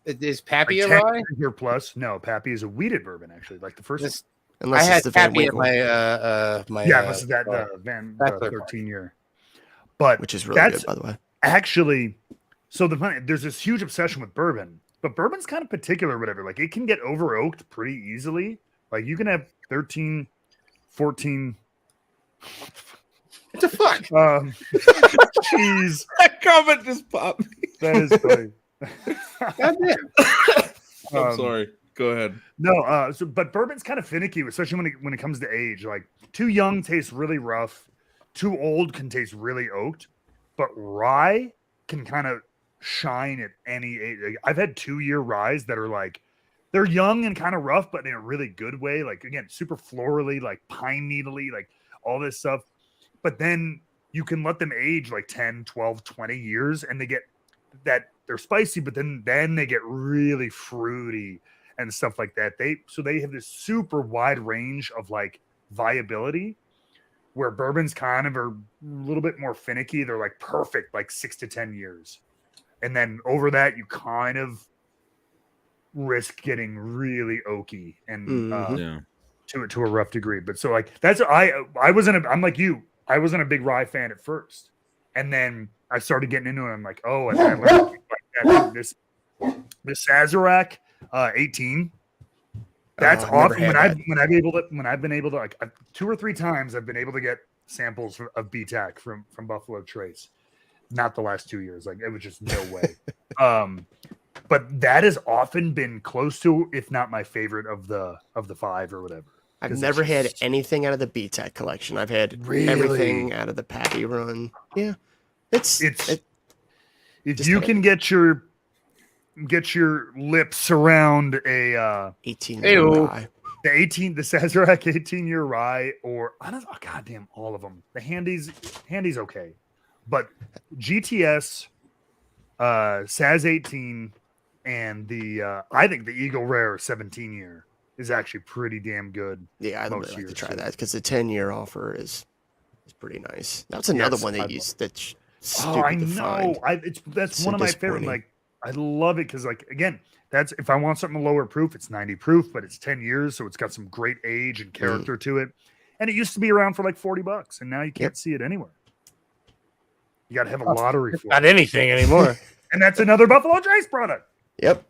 Is Pappy Like a 10 rye? year plus? No, Pappy is a wheated bourbon, actually. Like the first one. Unless I had it's the Van Pappy at Winkle, my Yeah, unless it's that bachelor 13 year. But which is really that's good, by the way. actually, so there's this huge obsession with bourbon, but bourbon's kind of particular, whatever. Like it can get over oaked pretty easily. Like you can have 13, 14. What the fuck? Jeez. That comment just popped me. That is funny. I'm sorry. Go ahead. No, but bourbon's kind of finicky, especially when it comes to age. Like too young tastes really rough, too old can taste really oaked, but rye can kind of shine at any age. Like, I've had 2-year ryes that are like they're young and kind of rough, but in a really good way. Like again, super florally, like pine needly, like all this stuff. But then you can let them age like 10, 12, 20 years and they get that they're spicy, but then they get really fruity and stuff like that. They have this super wide range of like viability where bourbons kind of are a little bit more finicky. They're like perfect, like 6 to 10 years. And then over that, you kind of risk getting really oaky and to a rough degree. But so like that's I'm like you. I wasn't a big rye fan at first, and then I started getting into it. I'm like, oh, and I learned like this Sazerac 18. That's often when I've been able to like 2 or 3 times I've been able to get samples of BTAC from Buffalo Trace. Not the last 2 years, like it was just no way. But that has often been close to, if not my favorite of the 5 or whatever. I've never had anything out of the BTAC collection. I've had everything out of the Pappy run. Yeah, it's if you can get your lips around a 18-year rye. The Sazerac 18-year rye, or I don't know, goddamn all of them. The Handy's okay, but GTS, Saz 18, and the I think the Eagle Rare 17-year is actually pretty damn good. Yeah, I'd really like to try that because the 10-year offer is pretty nice. That's another one that's stupid I to know. find. That's one of my favorite. Like I love it because like again, that's if I want something lower proof, it's 90 proof, but it's 10 years, so it's got some great age and character to it. And it used to be around for like $40, and now you can't see it anywhere. You got to have a lottery for not anything anymore. And that's another Buffalo Trace product. Yep.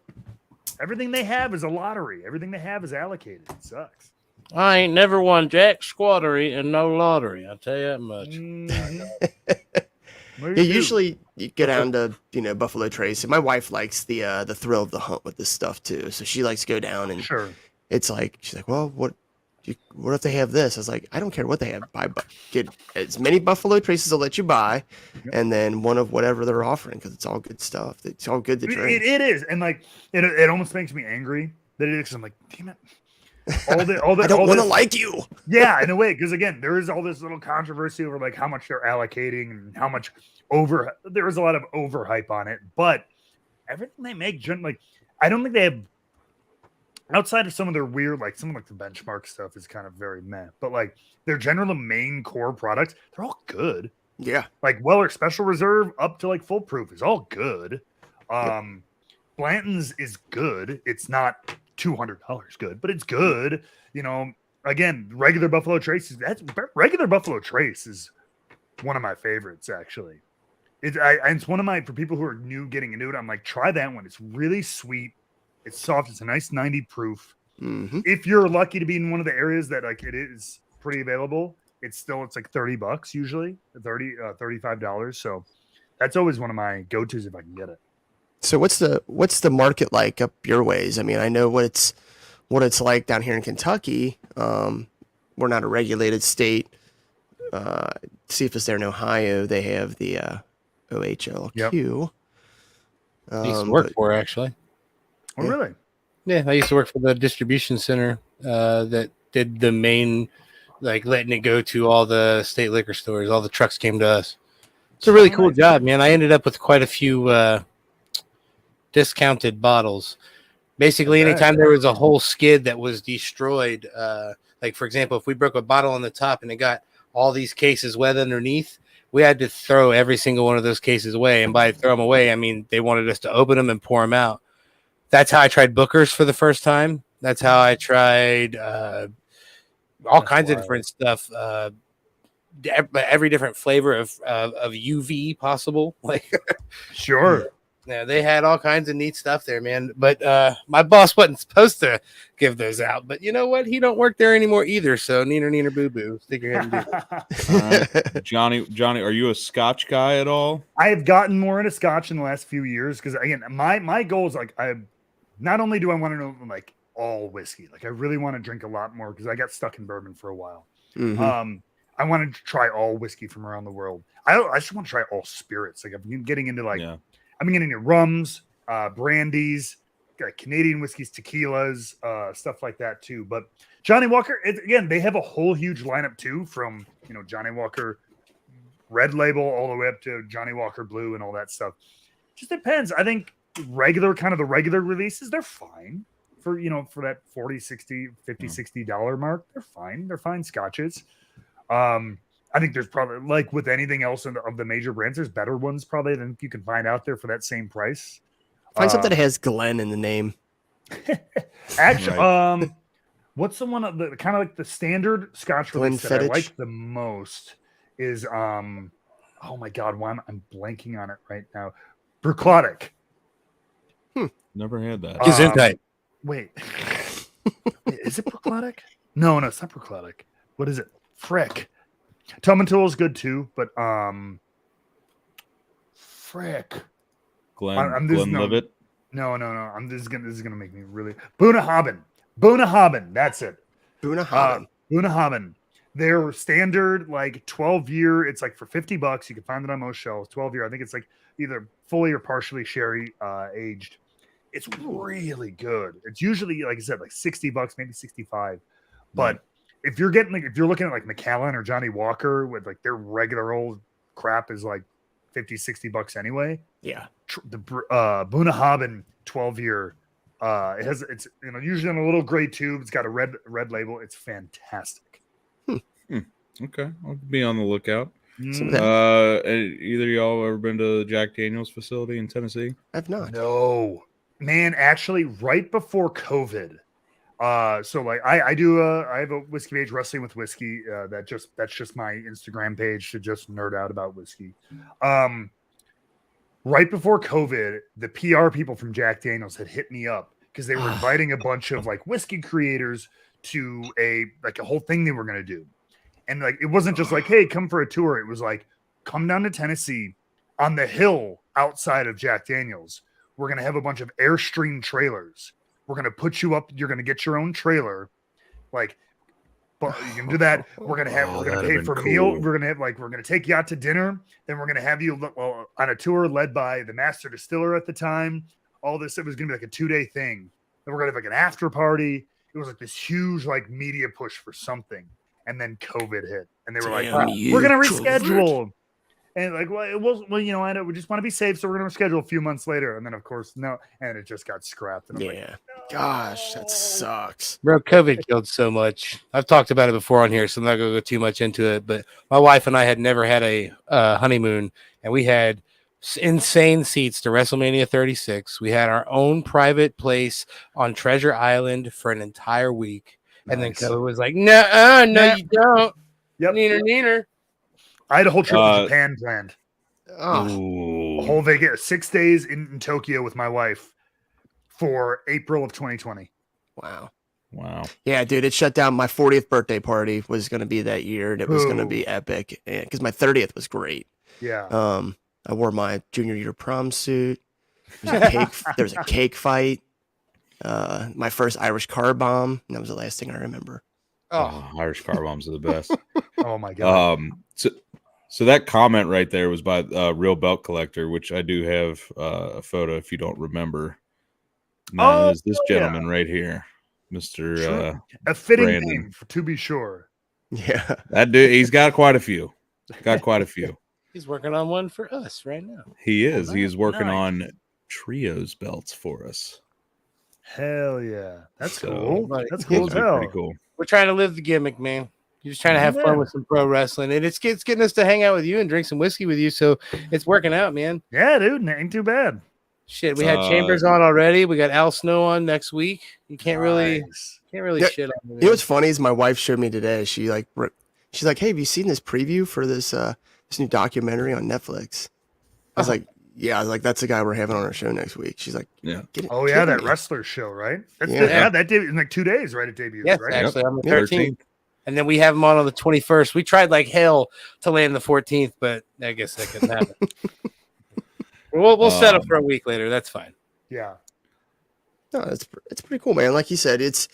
Everything they have is a lottery. Everything they have is allocated. It sucks. I ain't never won jack squattery and no lottery. I'll tell you that much. Yeah, usually you go down to Buffalo Trace, and my wife likes the thrill of the hunt with this stuff too. So she likes to go down and it's like she's like, well, what if they have this? I was like, I don't care what they have. Get as many Buffalo Traces they'll let you buy, and then one of whatever they're offering because it's all good stuff. It's all good to drink. It is, and like it almost makes me angry that it is. Because I'm like, damn it. All the, I don't want to like you. Yeah, in a way, because again, there is all this little controversy over like how much they're allocating and how much there is a lot of overhype on it. But everything they make, like I don't think they have outside of some of their weird, like some of like the benchmark stuff is kind of very meh. But like their general main core products, they're all good. Yeah, like Weller Special Reserve up to like full proof is all good. Blanton's is good. It's not $200 good, but it's good. Again, regular Buffalo Trace regular Buffalo Trace is one of my favorites actually. It's one of my, for people who are new getting into it, I'm like, try that one. It's really sweet. It's soft. It's a nice 90 proof. Mm-hmm. If you're lucky to be in one of the areas that like it is pretty available, it's like $30 usually, $35. So that's always one of my go-tos if I can get it. So what's the market like up your ways? I mean, I know what it's like down here in Kentucky. We're not a regulated state. See if it's there in Ohio. They have the OHLQ. I used to work for it, actually. Oh, really? Yeah, I used to work for the distribution center that did the main, like letting it go to all the state liquor stores. All the trucks came to us. It's a really cool job, man. I ended up with quite a few discounted bottles. Basically, anytime there was a whole skid that was destroyed, like for example, if we broke a bottle on the top and it got all these cases wet underneath, we had to throw every single one of those cases away. And by throw them away, I mean they wanted us to open them and pour them out. That's how I tried Booker's for the first time. That's how I tried all kinds of different stuff. Every different flavor of UV possible. Like, sure. Yeah, they had all kinds of neat stuff there, man. But my boss wasn't supposed to give those out. But you know what? He don't work there anymore either. So neener boo boo. Stick your head and do it. Johnny, are you a Scotch guy at all? I have gotten more into Scotch in the last few years because again, my goal is like not only do I want to know like all whiskey, like I really want to drink a lot more because I got stuck in bourbon for a while. Mm-hmm. I wanted to try all whiskey from around the world. I just want to try all spirits. Like I'm getting into like. Yeah. I'm getting into rums, brandies, Canadian whiskeys, tequilas, stuff like that too. But Johnny Walker, again, they have a whole huge lineup too, from Johnny Walker Red Label all the way up to Johnny Walker Blue and all that stuff. Just depends. I think the regular releases, they're fine for for that $40, $60, $50, $60 mark. They're fine. They're fine scotches. I think there's probably, like with anything else of the major brands, there's better ones probably than you can find out there for that same price. Find something that has Glen in the name. Actually, right. What's the one of the kind of like the standard Scotch release that I like the most is oh my god, why I'm blanking on it right now. Bruichladdich. Never had that. Wait, is it Bruichladdich? No, it's not Bruichladdich. What is it? Frick. Tomatul is good too, but frick. Glenlivet. No. This is gonna make me really Bunnahabhain. That's it. Bunnahabhain. Their standard like 12-year. It's like for $50. You can find it on most shelves. 12-year. I think it's like either fully or partially sherry aged. It's really good. It's usually like I said, like $60, maybe 65, but. If you're looking at like Macallan or Johnny Walker with like their regular old crap is like $50-$60 anyway. Yeah. The Bunnahabhain 12-year, it's usually in a little gray tube. It's got a red label. It's fantastic. Okay, I'll be on the lookout. Either of y'all ever been to the Jack Daniel's facility in Tennessee? I've not. No, man. Actually, right before COVID. So like I have a Whiskey Page Wrestling with Whiskey. That's just my Instagram page to just nerd out about whiskey. Right before COVID, the PR people from Jack Daniel's had hit me up because they were inviting a bunch of like whiskey creators to a whole thing they were going to do. And like, it wasn't just like, hey, come for a tour. It was like, come down to Tennessee on the hill outside of Jack Daniel's. We're going to have a bunch of Airstream trailers. We're going to put you up. You're going to get your own trailer. Like, but you can do that. We're going to pay for a meal. We're going to take you out to dinner. Then we're going to have you on a tour led by the master distiller at the time. All this, it was going to be like a 2-day thing. Then we're going to have like an after party. It was like this huge like media push for something. And then COVID hit. And they were like, we're going to reschedule. And like, we just want to be safe, so we're going to reschedule a few months later. And then, of course, no. And it just got scrapped. And I'm like, no. Gosh, that sucks. Bro, COVID killed so much. I've talked about it before on here, so I'm not going to go too much into it. But my wife and I had never had a honeymoon, and we had insane seats to WrestleMania 36. We had our own private place on Treasure Island for an entire week. Nice. And then COVID was like, no, you don't. Yep. Neener. I had a whole trip to Japan planned. A whole Vegas, 6 days in Tokyo with my wife for April of 2020. Wow. Yeah, dude, it shut down. My 40th birthday party was going to be that year, and it was going to be epic because my 30th was great. Yeah. I wore my junior year prom suit. There's a cake fight. My first Irish car bomb. And that was the last thing I remember. Oh, Irish car bombs are the best. Oh my god. So that comment right there was by Real Belt Collector, which I do have a photo if you don't remember. That is this gentleman right here, Mr. A fitting Brandon. name, to be sure. Yeah. That dude, he's got quite a few. He's working on one for us right now. He is. Oh, He is working nice. on trios belts for us. Hell yeah. That's So, cool. like, That's It's cool gonna as be hell. pretty cool. We're trying to live the gimmick, man. You're just trying to have Yeah. fun with some pro wrestling, and it's getting us to hang out with you and drink some whiskey with you. So it's working out, man. Yeah, dude. Ain't too bad. Shit, we had Chambers on already. We got Al Snow on next week. You can't really Nice. Yeah, shit on me. You know what's funny is my wife showed me today. She's like, "Hey, have you seen this preview for this new documentary on Netflix?" I was like, "Yeah." I was like, "That's the guy we're having on our show next week." She's like, Yeah. Oh yeah, that wrestler show, right? That's Yeah. that debuted in like 2 days, right? It debuted, Yes, right? actually, on the 13th. 13th. And then we have him on the 21st. We tried like hell to land the 14th, but I guess that couldn't happen. We'll settle for a week later. That's fine. Yeah. No, it's pretty cool, man. Like you said, it's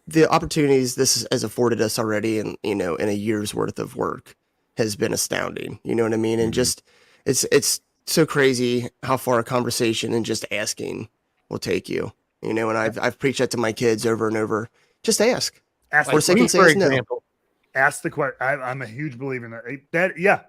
the opportunities this has afforded us already, and in a year's worth of work has been astounding. You know what I mean? And just it's so crazy how far a conversation and just asking will take you. And I've preached that to my kids over and over. Just ask. Ask Worst they the, can say For is no. example, ask the question. I'm a huge believer in that. Yeah.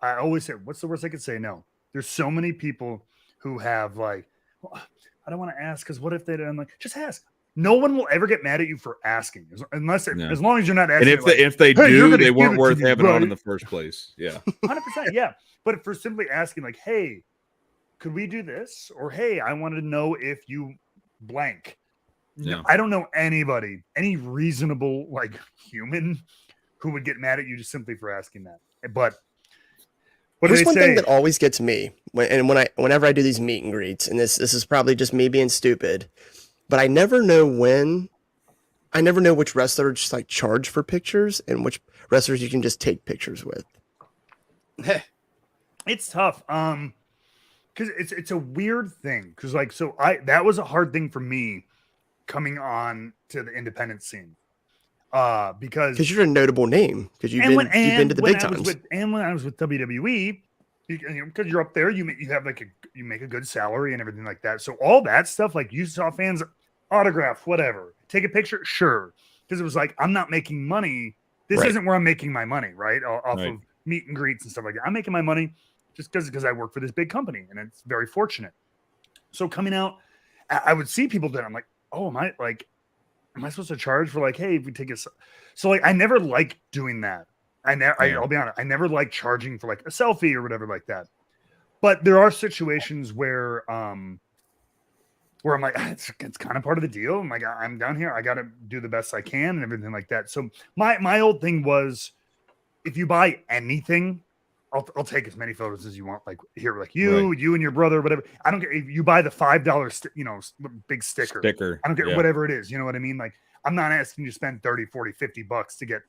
I always say, what's the worst I could say? No. There's so many people who have like, well, I don't want to ask because what if they don't? I'm like, just ask. No one will ever get mad at you for asking, as long as you're not asking. And if they "Hey, you're do, gonna they give weren't it to worth me, having on right?" in the first place. Yeah. 100%, yeah. But for simply asking, like, hey, could we do this? Or hey, I wanted to know if you blank. Yeah. I don't know anybody, any reasonable like human who would get mad at you just simply for asking that. But what do There's they one say? thing that always gets me whenever I do these meet and greets, and this is probably just me being stupid, but I never know which wrestler just like charge for pictures and which wrestlers you can just take pictures with. It's tough. Because it's a weird thing. Because that was a hard thing for me coming on to the independent scene. Because you're a notable name because you've been to the big times. And when I was with WWE, because you're up there, you make a good salary and everything like that. So all that stuff, like you saw fans autograph, whatever, take a picture, sure. Because it was like, I'm not making money. This isn't where I'm making my money, right? Off of meet and greets and stuff like that. I'm making my money just because I work for this big company, and it's very fortunate. So coming out, I would see people that I'm like, oh, am I supposed to charge for like, hey, if we take a, so like, I never liked doing that. I'll be honest, I never liked charging for like a selfie or whatever like that. But there are situations where I'm like, it's kind of part of the deal. I'm like, I'm down here, I got to do the best I can and everything like that. So my old thing was, if you buy anything, I'll take as many photos as you want. Like here, like you and your brother, whatever. I don't care if you buy the $5, big sticker. I don't care whatever it is. You know what I mean? Like I'm not asking you to spend 30, 40, $50 to get,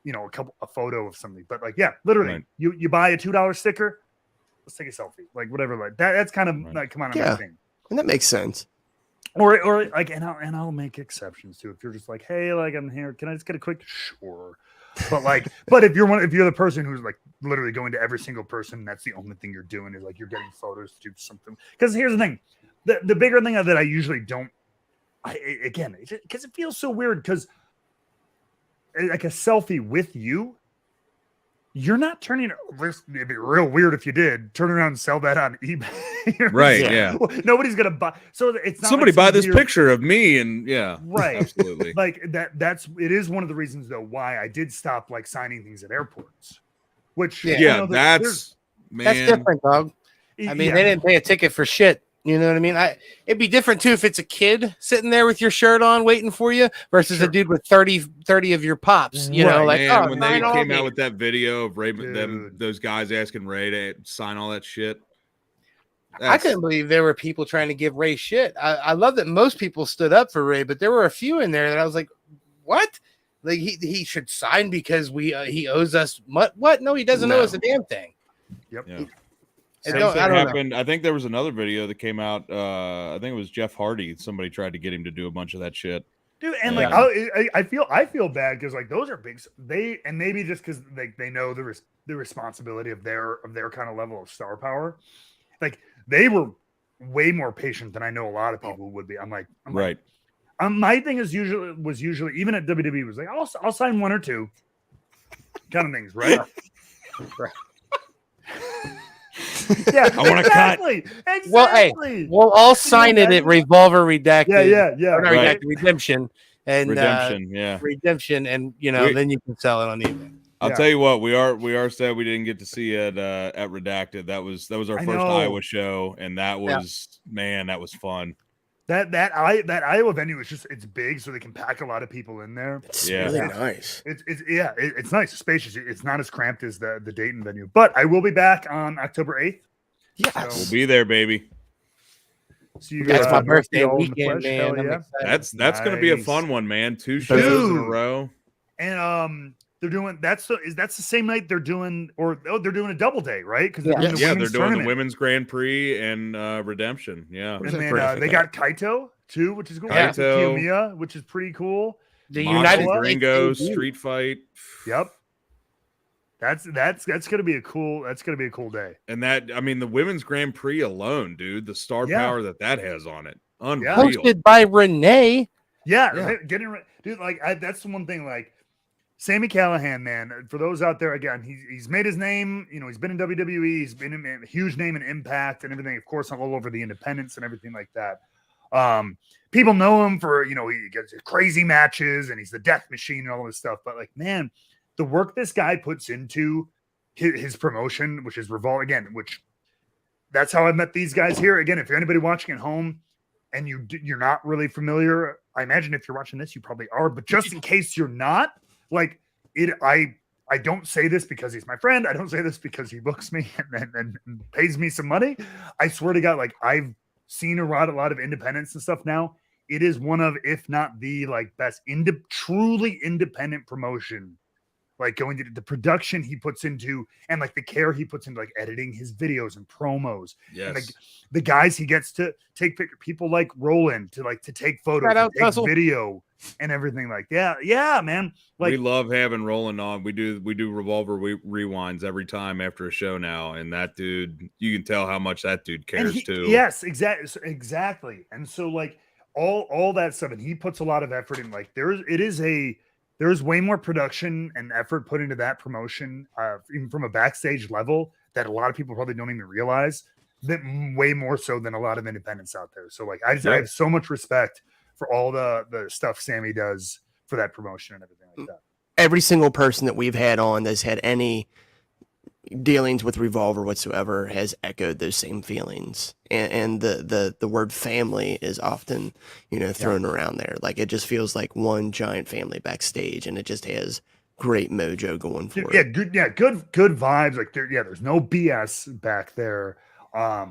a photo of something. But like, yeah, literally, you buy a $2 sticker. Let's take a selfie. Like whatever. Like that's kind of like, come on, my thing. And that makes sense. Or like, and I'll make exceptions too. If you're just like, hey, like I'm here, can I just get a quick? Sure. But like, if you're the person who's like literally going to every single person, that's the only thing you're doing is like you're getting photos to do something. Because here's the thing, the bigger thing that I usually don't, because it feels so weird. Because like a selfie with you, you're not turning. It'd be real weird if you did turn around and sell that on eBay. Right? Yeah. Nobody's gonna buy. So it's not somebody like buy this weird picture of me, and right, absolutely. Like it is one of the reasons though why I did stop like signing things at airports. Which that's different, dog. I mean, they didn't pay a ticket for shit. You know what I mean? It'd be different too if it's a kid sitting there with your shirt on waiting for you versus a dude with 30 of your pops. You know, like when they came out with that video of those guys asking Ray to sign all that shit. I couldn't believe there were people trying to give Ray shit. I love that most people stood up for Ray, but there were a few in there that I was like, what? Like he should sign because he owes us what? No, he doesn't owe us a damn thing. Yep. Yeah. Same thing happened. I think there was another video that came out. I think it was Jeff Hardy. Somebody tried to get him to do a bunch of that shit. Dude, and like I feel bad because like those are big. And maybe just because they know the responsibility of their kind of level of star power. Like they were way more patient than I know a lot of people would be. I'm like, my thing was usually even at WWE was like I'll sign one or two kind of things, right? Right. Yeah, I want to cut. Exactly. Well, hey, we'll all sign it at Revolver Redacted. Yeah. Or not Redacted, Redemption. And Redemption, and then you can sell it on eBay. I'll tell you what, we are sad we didn't get to see it at Redacted. That was our first Iowa show, and that was that was fun. That Iowa venue is it's big, so they can pack a lot of people in there. It's really nice. It's nice, spacious. It's not as cramped as the Dayton venue, but I will be back on October 8th. Yes, we'll be there, baby. So you that's my birthday weekend, man. Yeah. That's going to be a fun one, man. 2 shows in a row, and they're doing that's the same night they're doing they're doing a double day, right? Because they're doing the Women's Grand Prix and Redemption. Yeah, and then they got Kaito too, which is cool. Kaito, Kiyomiya, which is pretty cool. The United Gringo Street Fight. Yep. That's gonna be a cool day. And the Women's Grand Prix alone, dude, the star power that has on it, unreal. Hosted by Renee. Yeah. Dude, like that's the one thing. Like Sami Callihan, man. For those out there, again, he's made his name. He's been in WWE. He's been a huge name in Impact and everything. Of course, all over the independents and everything like that. People know him for he gets crazy matches and he's the Death Machine and all this stuff. But like, man, the work this guy puts into his promotion, which is Revolve again, which that's how I met these guys here. Again, if you're anybody watching at home and you're not really familiar, I imagine if you're watching this, you probably are. But just in case you're not, like I don't say this because he's my friend. I don't say this because he books me and pays me some money. I swear to God, like I've seen a lot of independents and stuff now. It is one of, if not the best truly independent promotion. Like going to the production he puts into and like the care he puts into like editing his videos and promos. Yes. And the guys he gets to take people like Roland to take photos, take video and everything like that. Yeah, man. Like we love having Roland on. We do Revolver rewinds every time after a show now. And that dude, you can tell how much that dude cares too. Yes, exactly. And so like all that stuff, and he puts a lot of effort in. Like there's way more production and effort put into that promotion, even from a backstage level, that a lot of people probably don't even realize. That way more so than a lot of independents out there. So like I have so much respect for all the stuff Sami does for that promotion and everything like that. Every single person that we've had on that's had any dealings with Revolver whatsoever has echoed those same feelings, and the word family is often thrown around there. Like it just feels like one giant family backstage, and it just has great mojo going for it. Good vibes. Like there's no BS back there. Like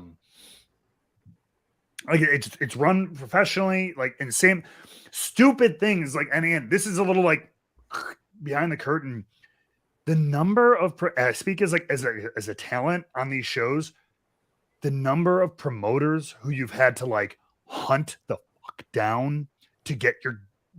it's run professionally, like, and same stupid things. Like, and again, this is a little like behind the curtain. The number of speak as a talent on these shows, the number of promoters who you've had to like hunt the fuck down to get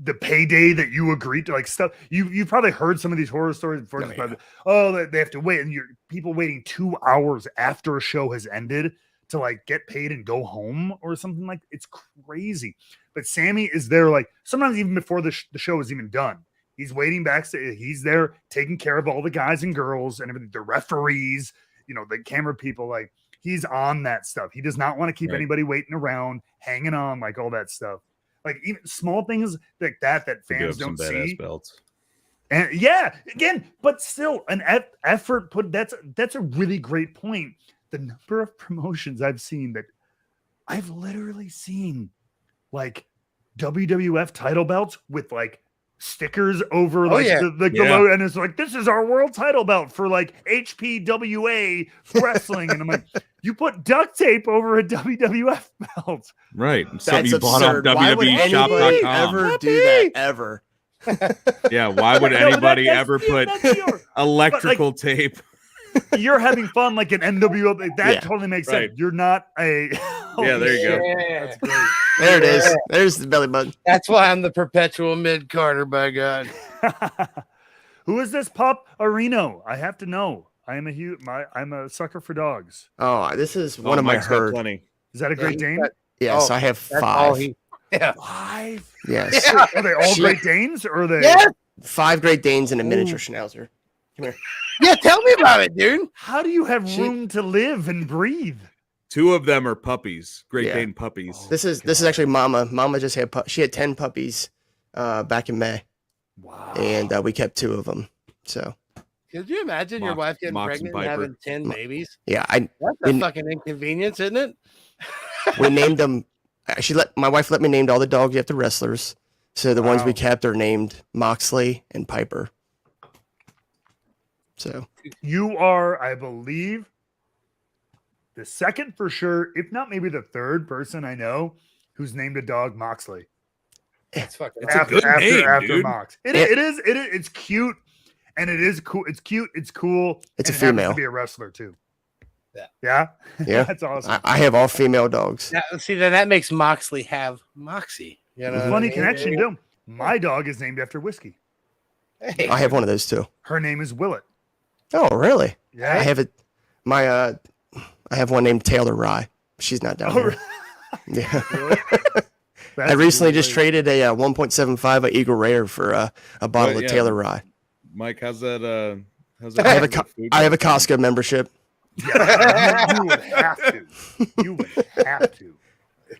the payday that you agreed to, like stuff. You've probably heard some of these horror stories before. They have to wait, and you're people waiting 2 hours after a show has ended to like get paid and go home or something. Like it's crazy. But Sami is there like sometimes even before the show is even done. He's waiting backstage. He's there taking care of all the guys and girls and everything, the referees, the camera people. Like he's on that stuff. He does not want to keep anybody waiting around, hanging on, like all that stuff. Like even small things like that fans don't see. Belts. And again, but still an effort put. That's a really great point. The number of promotions I've seen that I've literally seen like WWF title belts with like stickers over the logo, and it's like, this is our world title belt for like HPWA wrestling, and I'm like, you put duct tape over a WWF belt, right? That's you bought on WWE.shop.com. Ever do that ever? Yeah, why would anybody ever put electrical tape? you're having fun like an NWO. That totally makes sense. You're not a. Yeah, there you go. That's great. There it is. There's the belly button. That's why I'm the perpetual mid-Carter, by God. Who is this pup? Reno? I have to know. I'm a sucker for dogs. Oh, this is one of my Mike's got herd. plenty. Is that a Great Dane? Yes, I have 5. Yeah. 5? Yes. Yeah. Are they all Great Danes or are they? Yeah. 5 Great Danes and a miniature Schnauzer. Come here. Yeah, tell me about it, dude. How do you have room to live and breathe? 2 of them are puppies, Great Yeah. Dane puppies. This is actually Mama. Mama just had she had 10 puppies back in May. Wow. And we kept 2 of them. So Could you imagine your wife getting Mox and pregnant and Piper. having 10 babies? yeah, That's a fucking inconvenience, isn't it? we named them. My wife let me name all the dogs after wrestlers. So the ones we Wow. kept are named Moxley and Piper. So You are, I believe, the second for sure, if not maybe the third person I know who's named a dog Moxley. That's fucking It's a good name, after dude. Mox. It's cute and it is cool. It's cute. It's cool. It's and a it happens female. to be a wrestler too. Yeah. Yeah. Yeah. That's awesome. I have all female dogs. See, then that makes Moxley have Moxie. You know what I Funny mean? connection too. My dog is named after whiskey. Hey. I have one of those too. Her name is Willet. Oh, really? Yeah. I have it. I have one named Taylor Rye. She's not down Oh, here. really? Yeah. That's I recently just great. traded a 1.75 a Eagle Rare for a bottle of yeah. Taylor Rye. Mike, how's that? I have a food? I have a Costco membership. Yeah, you would have to. You would have to.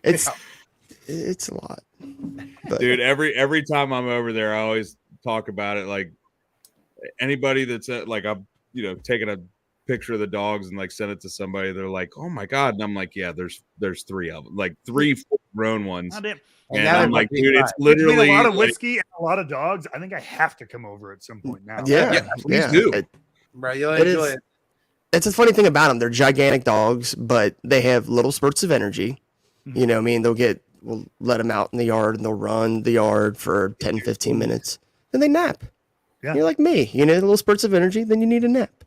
It's a lot. But Dude, every time I'm over there, I always talk about it. Like anybody that's like I'm, taking a picture of the dogs and like send it to somebody, they're like, "Oh my god!" And I'm like, "Yeah, there's 3 of them, like 3 grown ones." God damn. And now I'm they like, must be dude, it's fine. Between literally a lot of like, whiskey and a lot of dogs. I think I have to come over at some point now. yeah, please do. Bro, you'll It enjoy is. it. It's a funny thing about them. They're gigantic dogs, but they have little spurts of energy. You know what I mean? We'll let them out in the yard and they'll run the yard for 10, 15 minutes. Then they nap. Yeah. You're like me. You know, little spurts of energy, then you need a nap.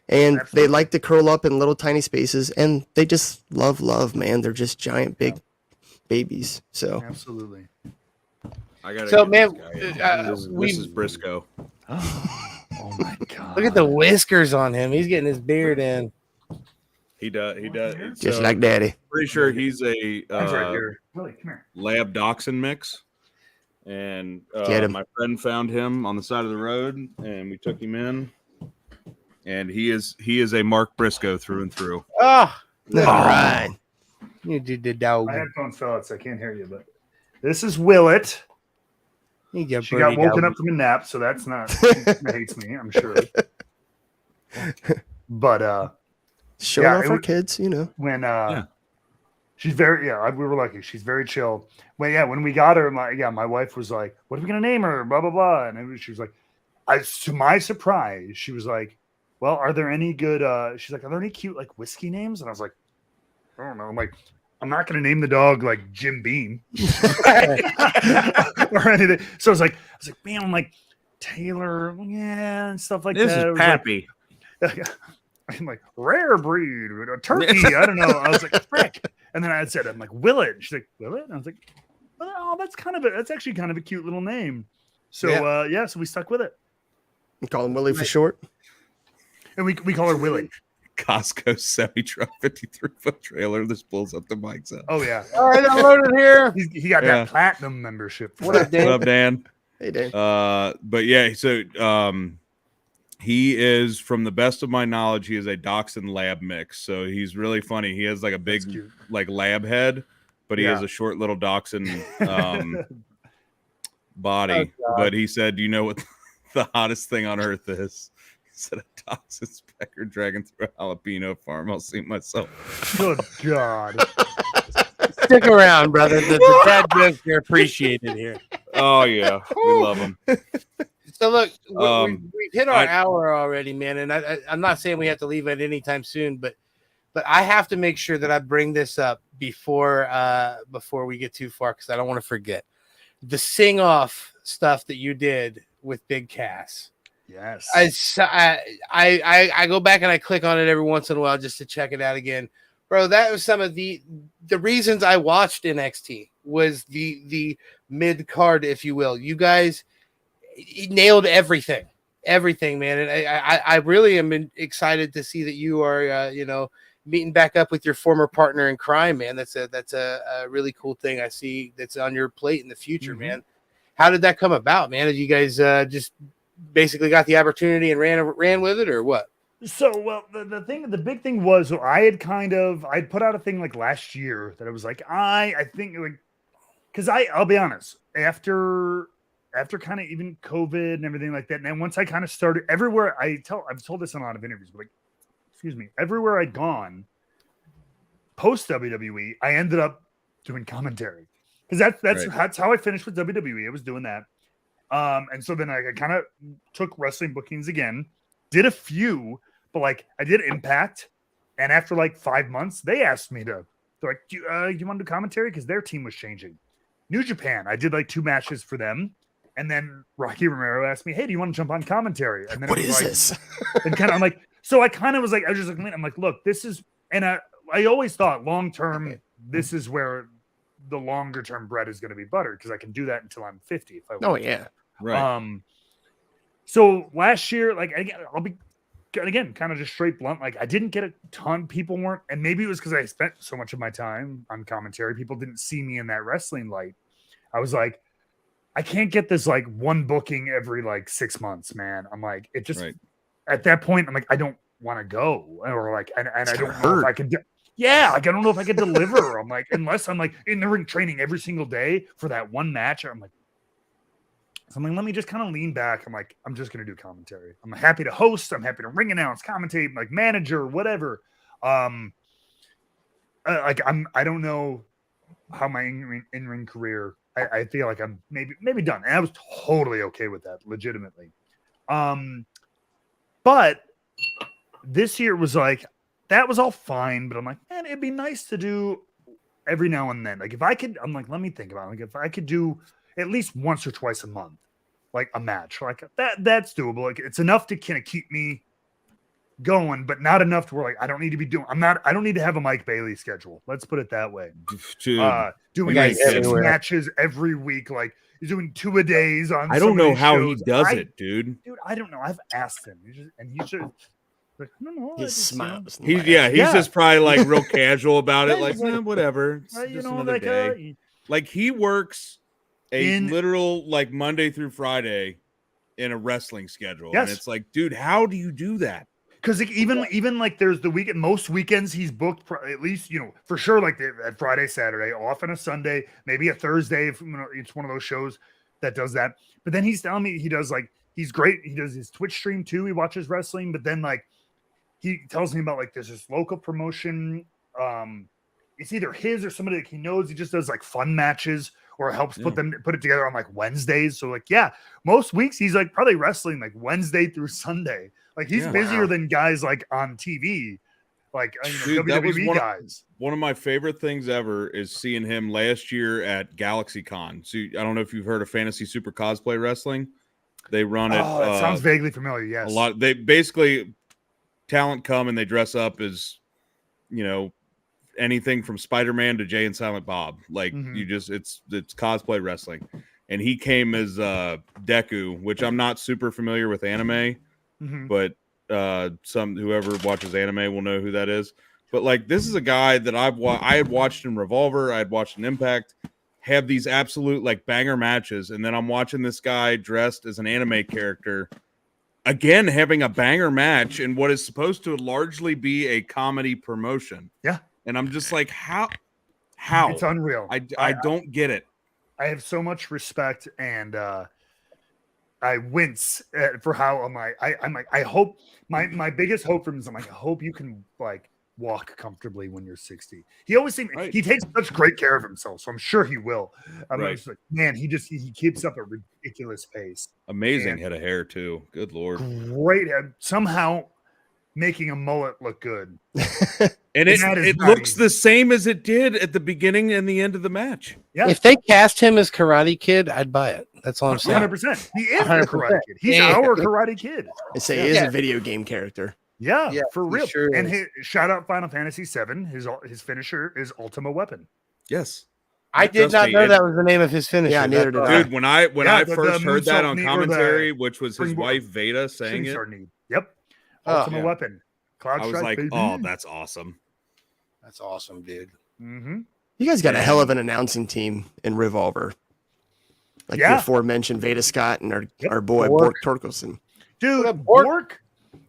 And Absolutely. they like to curl up in little tiny spaces and they just love, man. They're just giant, big babies. So Absolutely. I gotta So, get man, this guy. This we- is Briscoe. Oh my god. Look at the whiskers on him. He's getting his beard in. He does. just So, like daddy. pretty sure he's a That's right here. Willie, come here. lab dachshund mix, and Get him. my friend found him on the side of the road, and we took him in, and he is a Mark Briscoe through and through. Oh, All right. you did the dog. My headphones fell out, so I can't hear you. But this is Willet. You get She got pretty woken dog. up from a nap, so that's not. She hates me, I'm sure. But Showing Yeah, off it our was- kids, you know. when Yeah. she's very we were lucky. She's very chill. When we got her, my wife was like, "What are we gonna name her?" Blah blah blah, and she was like, to my surprise, she was like, "Well, are there any good?" She's like, "Are there any cute like whiskey names?" And I was like, "I don't know." I'm like, "I'm not gonna name the dog like Jim Beam or anything." So I was like, "Man, I'm like Taylor, yeah, and stuff like This that." It is was Pappy. I'm like, rare breed, a turkey. I don't know. I was like, frick. And then I had said, I'm like, Willet. She's like, Willet? And I was like, oh, that's actually kind of a cute little name. So, so we stuck with it. We call him Willie for short. And we call her Willie. Costco semi-truck 53-foot trailer. This pulls up the mics up. Oh, yeah. All right, I'm loaded here. He got Yeah. that platinum membership. What up, What up, Dan? Hey, Dan. But yeah, so he is, from the best of my knowledge, he is a dachshund lab mix. So he's really funny. He has like a big cute. like lab head, but he has Yeah. a short little dachshund body. Oh, God. But he said, you know what the hottest thing on earth is? He said a dachshund specker dragging through a jalapeno farm. I'll see myself. Good God. Stick around, brother. The dad jokes are appreciated here. Oh yeah, we love him. So look, we've hit our I- hour already, man. And I'm not saying we have to leave it anytime soon, but I have to make sure that I bring this up before we get too far, because I don't want to forget the sing off stuff that you did with Big Cass. Yes. I go back and I click on it every once in a while just to check it out again. Bro, that was some of the reasons I watched NXT was the mid card, if you will. You guys nailed everything, man. And I really am excited to see that you are, meeting back up with your former partner in crime, man. That's a really cool thing I see that's on your plate in the future, man. How did that come about, man? Did you guys just basically got the opportunity and ran with it, or what? So, well, the big thing was, so I'd put out a thing like last year that I was like, I think like, because I'll be honest, after kind of even COVID and everything like that, and then once I kind of started everywhere, I've told this in a lot of interviews, but like, excuse me, everywhere I'd gone post WWE, I ended up doing commentary because that's how I finished with WWE. I was doing that, and so then I kind of took wrestling bookings again, did a few. But like I did Impact, and after like 5 months, they asked me to. They're like, "Do you want to do commentary?" Because their team was changing. New Japan, I did like 2 matches for them, and then Rocky Romero asked me, "Hey, do you want to jump on commentary?" And then what is this? And kind of, I'm like, so I kind of was like, I was just like, I'm like, look, this is, and I always thought long term, this is where the longer term bread is going to be buttered because I can do that until I'm 50 if I want. Oh yeah, right. So last year, like I'll be. Again, kind of just straight blunt. Like I didn't get a ton. People weren't, and maybe it was because I spent so much of my time on commentary. People didn't see me in that wrestling light. I was like, I can't get this like one booking every like 6 months, man. I'm like, it just at that point, I'm like, I don't want to go, or like, and I don't know if I can. Like I don't know if I can deliver. I'm like, unless I'm like in the ring training every single day for that one match. I'm like. So I'm like, let me just kind of lean back. I'm like, I'm just going to do commentary. I'm happy to host. I'm happy to ring announce, commentate, like manager, whatever. I don't know how my in-ring career, I feel like I'm maybe done. And I was totally okay with that, legitimately. But this year was like, that was all fine. But I'm like, man, it'd be nice to do every now and then. Like if I could, I'm like, let me think about it. Like if I could do at least once or twice a month, like a match like that's doable. Like it's enough to kind of keep me going, but not enough to where like I don't need to be doing. I don't need to have a Mike Bailey schedule. Let's put it that way. Doing like 6 matches every week, like he's doing 2 a days on. I don't know how he does it, dude. Dude, I don't know. I've asked him, he should. Like, I don't know. He smiles. He's just probably like real casual about it. Like whatever. It's just another day. Like he works a literal like Monday through Friday in a wrestling schedule. Yes. And it's like, dude, how do you do that? Because like, even like there's the weekend, most weekends he's booked at least, for sure, like at Friday, Saturday, off on a Sunday, maybe a Thursday. If it's one of those shows that does that. But then he's telling me he does like, he's great. He does his Twitch stream too. He watches wrestling, but then like he tells me about like there's this local promotion. It's either his or somebody that he knows. He just does like fun matches or helps put it together on like Wednesdays. So like, most weeks he's like probably wrestling like Wednesday through Sunday. Like he's busier than guys like on TV, like dude, WWE guys. One of my favorite things ever is seeing him last year at GalaxyCon. So I don't know if you've heard of Fantasy Super Cosplay Wrestling. They run it. Oh, that sounds vaguely familiar. Yes, a lot. They basically talent come and they dress up as, anything from Spider-Man to Jay and Silent Bob. Like it's cosplay wrestling. And he came as Deku, which I'm not super familiar with anime, but whoever watches anime will know who that is. But like, this is a guy that I had watched in Revolver, I had watched in Impact, have these absolute like banger matches, and then I'm watching this guy dressed as an anime character again having a banger match in what is supposed to largely be a comedy promotion. Yeah. And I'm just like, how? It's unreal. I don't get it. I have so much respect, and I wince for how I'm like, I hope my biggest hope from him is I'm like, I hope you can like walk comfortably when you're 60. He always seems he takes such great care of himself, so I'm sure he will. I'm just like, man, he keeps up a ridiculous pace. Amazing head of hair too. Good Lord. Great. Somehow making a mullet look good. And it looks the same as it did at the beginning and the end of the match. Yeah. If they cast him as Karate Kid, I'd buy it. That's all I'm saying. 100%. He is the Karate Kid. He's our Karate Kid. I say he is a video game character. Yeah, for real. Sure and shout out Final Fantasy VII. His finisher is Ultima Weapon. Yes. I did not know that was the name of his finisher. Yeah, neither did I. Dude, when I first heard that on commentary, which was his wife Veda saying it. Yep. Ultima Weapon. Cloud I was Strike, like, baby. oh, that's awesome. That's awesome, dude. Mm-hmm. You guys got a hell of an announcing team in Revolver. Like the aforementioned Veda Scott and our boy Bork Torkelson. Dude, Bork.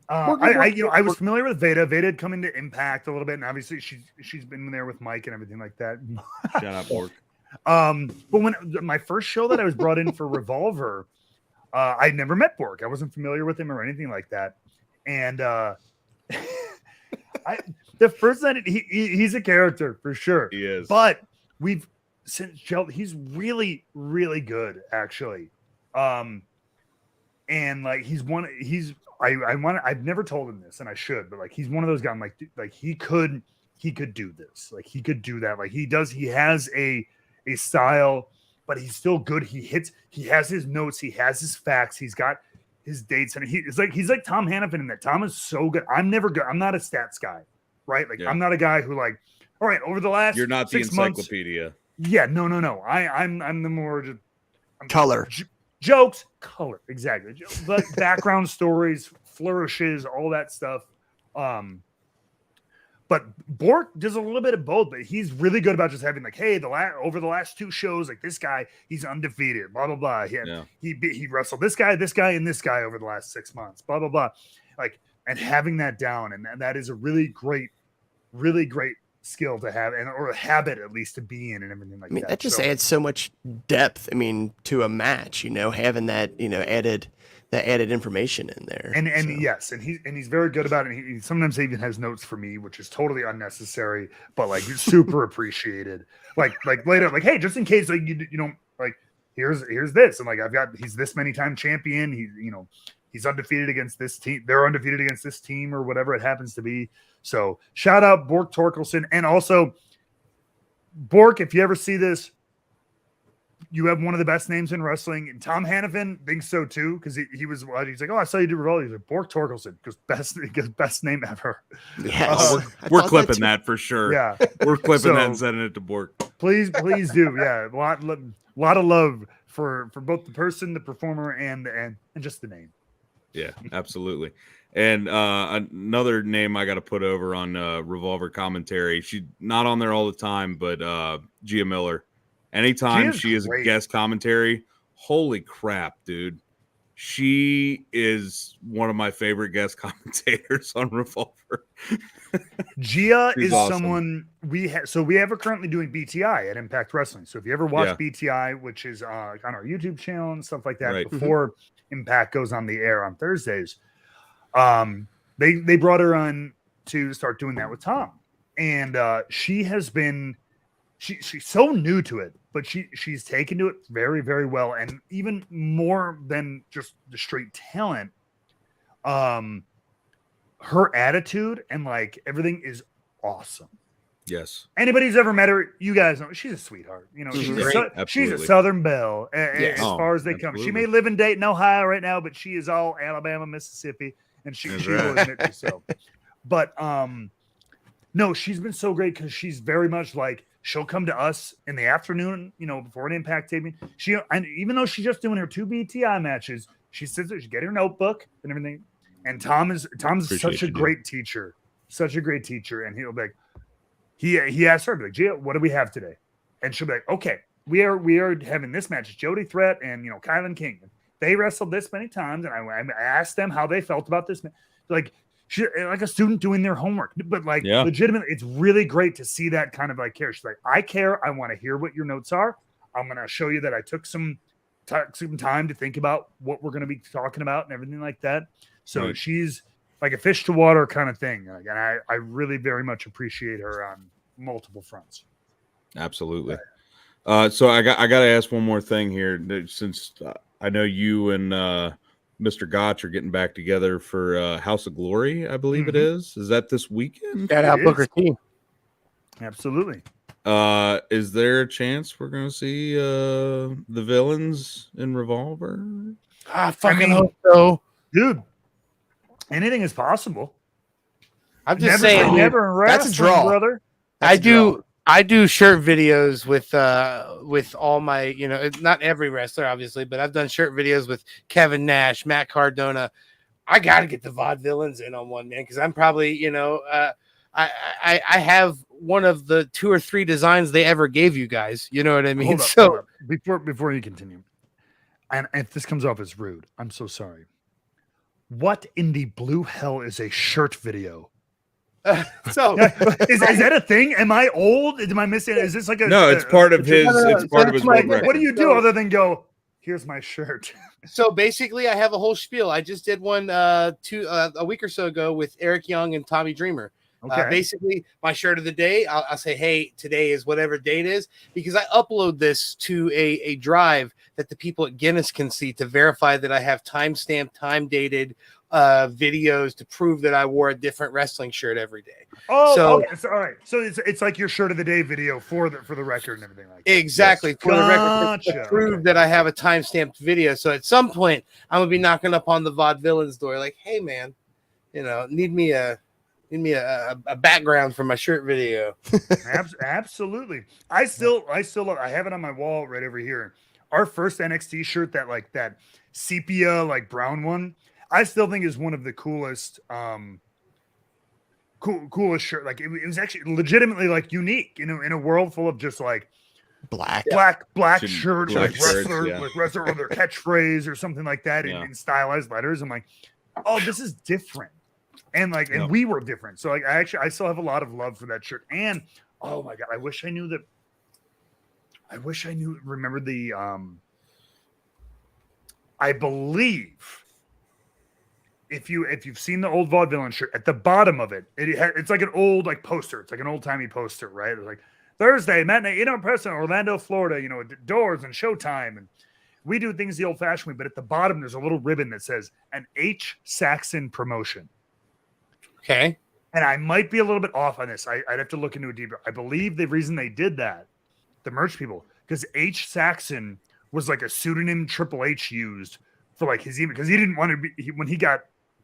I was familiar with Veda. Veda had come into Impact a little bit, and obviously she's been there with Mike and everything like that. Shout out Bork. But when my first show that I was brought in for Revolver, I'd never met Bork. I wasn't familiar with him or anything like that. And the first night he's a character for sure. He is. But we've since he's really, really good actually. And like I've never told him this and I should, but like he's one of those guys I'm like he could do this. Like he could do that. Like he has a style, but he's still good. He has his notes, he has his facts, he's got his dates, and he's like Tom Hannafin in that. Tom is so good. I'm never good. I'm not a stats guy, right? Like I'm not a guy who like, all right, over the last you're not the encyclopedia. Yeah, no. I'm the more color. Jokes, color, exactly. But background stories, flourishes, all that stuff. But Bork does a little bit of both, but he's really good about just having like, hey, over the last 2 shows, like this guy, he's undefeated, blah blah blah. He wrestled this guy, and this guy over the last 6 months, blah blah blah. Like, and having that down, and that is a really great skill to have, or a habit at least to be in, and everything like that. I mean, that just adds so much depth. I mean, to a match, having that, added information in there. And yes, and he's very good about it. He sometimes even has notes for me, which is totally unnecessary, but like super appreciated. Like later, like, hey, just in case, like you don't like, here's this, and like he's this many time champion. He's undefeated against this team. They're undefeated against this team, or whatever it happens to be. So shout out Bork Torkelson, and also Bork. If you ever see this, you have one of the best names in wrestling, and Tom Hannafin thinks so too, because he's like, oh, I saw you do Revolver. He's like, Bork Torkelson, because best name ever. Yes, we're clipping that for sure. Yeah, we're clipping that and sending it to Bork. Please do. Yeah, a lot of love for both the person, the performer, and just the name. Yeah, absolutely. And another name I got to put over on Revolver commentary. She's not on there all the time, but Gia Miller. Anytime she is a guest commentary, holy crap, dude. She is one of my favorite guest commentators on Revolver. Gia is awesome. Someone we have her currently doing BTI at Impact Wrestling. So if you ever watch BTI, which is on our YouTube channel and stuff like that, before Impact goes on the air on Thursdays, they brought her on to start doing that with Tom. And she has been she's so new to it, but she's taken to it very, very well. And even more than just the straight talent, her attitude and like everything is awesome. Yes. Anybody who's ever met her, you guys know she's a sweetheart. She's a Southern belle as far as they come. She may live in Dayton, Ohio right now, but she is all Alabama, Mississippi, and she will admit to so. But no, she's been so great because she's very much like, she'll come to us in the afternoon, before an Impact taping. And even though she's just doing her 2 BTI matches, she sits there, she get her notebook and everything. And Tom's such a great teacher, and he'll be like, he asked her, like, Gia, what do we have today? And she'll be like, okay, we are having this match, Jody Threat and Kylan King. They wrestled this many times, and I asked them how they felt about this. Like, she, like a student doing their homework, but like legitimately, it's really great to see that kind of like care. She's like, I care. I want to hear what your notes are. I'm going to show you that I took some time to think about what we're going to be talking about and everything like that. So she's like a fish to water kind of thing. Like, and I really very much appreciate her on multiple fronts. Absolutely. So I got to ask one more thing here, since I know you and Mr. Gotch are getting back together for House of Glory, I believe it is. Is that this weekend? Shout out Booker T. Absolutely. Is there a chance we're going to see the villains in Revolver? I fucking hope so. Dude, anything is possible. I'm just saying, never that's a draw, brother. I do shirt videos with all my, you know, not every wrestler obviously, but I've done shirt videos with Kevin Nash, Matt Cardona. I got to get the Vaudevillains in on one, man, because I'm probably, you know, I have one of the 2 or 3 designs they ever gave you guys. You know what I mean? Hold up. Before you continue, and if this comes off as rude, I'm so sorry. What in the blue hell is a shirt video? So is that a thing? Am I old? Am I missing? Is this like a no? It's part of his. It's part of his. Like, what do you do other than go? Here's my shirt. So basically, I have a whole spiel. I just did one a week or so ago with Eric Young and Tommy Dreamer. Okay. Basically, my shirt of the day, I'll say, hey, today is whatever date is, because I upload this to a drive that the people at Guinness can see to verify that I have timestamped, time-dated videos to prove that I wore a different wrestling shirt every day. Oh, so, okay. So, all right. So it's like your shirt of the day video for the record and everything like that. Exactly. Yes. For the record, to prove that I have a timestamped video. So at some point, I'm gonna be knocking up on the Vaudevillains door, like, hey man, you know, need me a background for my shirt video. Absolutely. I still love, I have it on my wall right over here. Our first NXT shirt, that sepia like brown one, I still think is one of the coolest coolest shirt. Like it was actually legitimately like unique, you know, in a world full of just like black shirts with wrestler or their catchphrase or something like that in stylized letters. I'm like, oh, this is different. And like, and we were different. So like, I still have a lot of love for that shirt. And oh my God, I wish I remembered the, I believe if you've seen the old Vaudevillain shirt, at the bottom of it, it's like an old like poster. It's like an old timey poster, right? It's like Thursday matinee in person, Orlando, Florida. You know, doors and showtime, and we do things the old fashioned way. But at the bottom, there's a little ribbon that says an H. Saxon promotion. Okay. And I might be a little bit off on this. I'd have to look into it deeper. I believe the reason they did that, the merch people, because H. Saxon was like a pseudonym Triple H used for like his email, because he didn't want to be, when he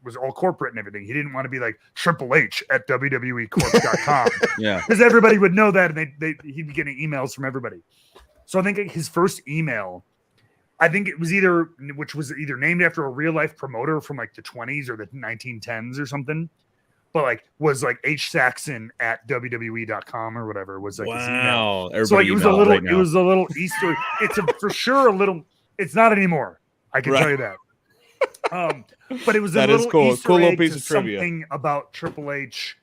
was all corporate and everything, he didn't want to be like Triple H at WWEcorp.com. Yeah. Because everybody would know that, and he'd be getting emails from everybody. So I think his first email, I think it was either named after a real life promoter from like the 20s or the 1910s or something. But like was like H Saxon at WWE.com or whatever was like his email. So like it was a little Easter. It's for sure a little. It's not anymore. I can tell you that. But it was a little cool. Easter Cool egg little piece to of trivia. something about Triple H,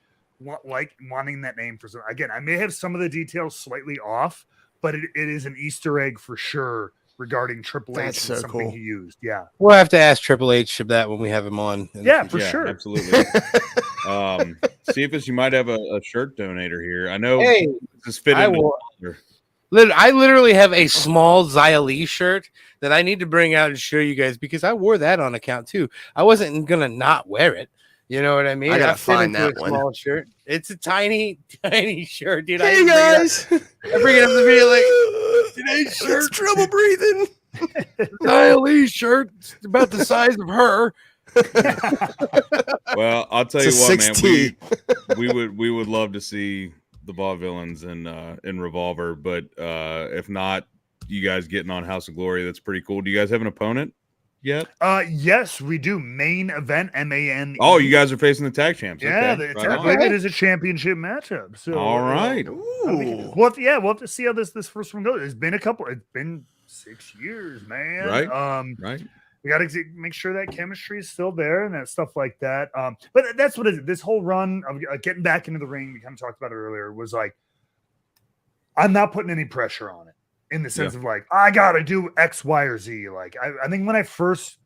like wanting that name for some. Again, I may have some of the details slightly off, but it is an Easter egg for sure regarding Triple H and something he used. Yeah, we'll have to ask Triple H that when we have him on. Yeah, for sure, absolutely. Cephas, you might have a shirt donator here. I know. Hey, this fit I literally have a small Xia Li shirt that I need to bring out and show you guys, because I wore that on account too. I wasn't gonna not wear it. You know what I mean? I gotta find that one. Small shirt. It's a tiny shirt, dude. Hey guys, I bring it up the video like today's shirt. It's trouble breathing. Xia Li shirt, it's about the size of her. Well, I'll tell you what, man. We would love to see the Vaudevillains in Revolver, but if not, you guys getting on House of Glory, that's pretty cool. Do you guys have an opponent yet? Yes, we do. Main event, MAN. Oh, you guys are facing the tag champs. Yeah, okay. I believe it is a championship matchup. So all right. We'll have to see how this first one goes. It's been 6 years, man. Right. Right. We got to make sure that chemistry is still there and that stuff like that. But that's what it is. This whole run of getting back into the ring, we kind of talked about it earlier, was like, I'm not putting any pressure on it in the sense of like, I got to do X, Y, or Z. Like, I think when I first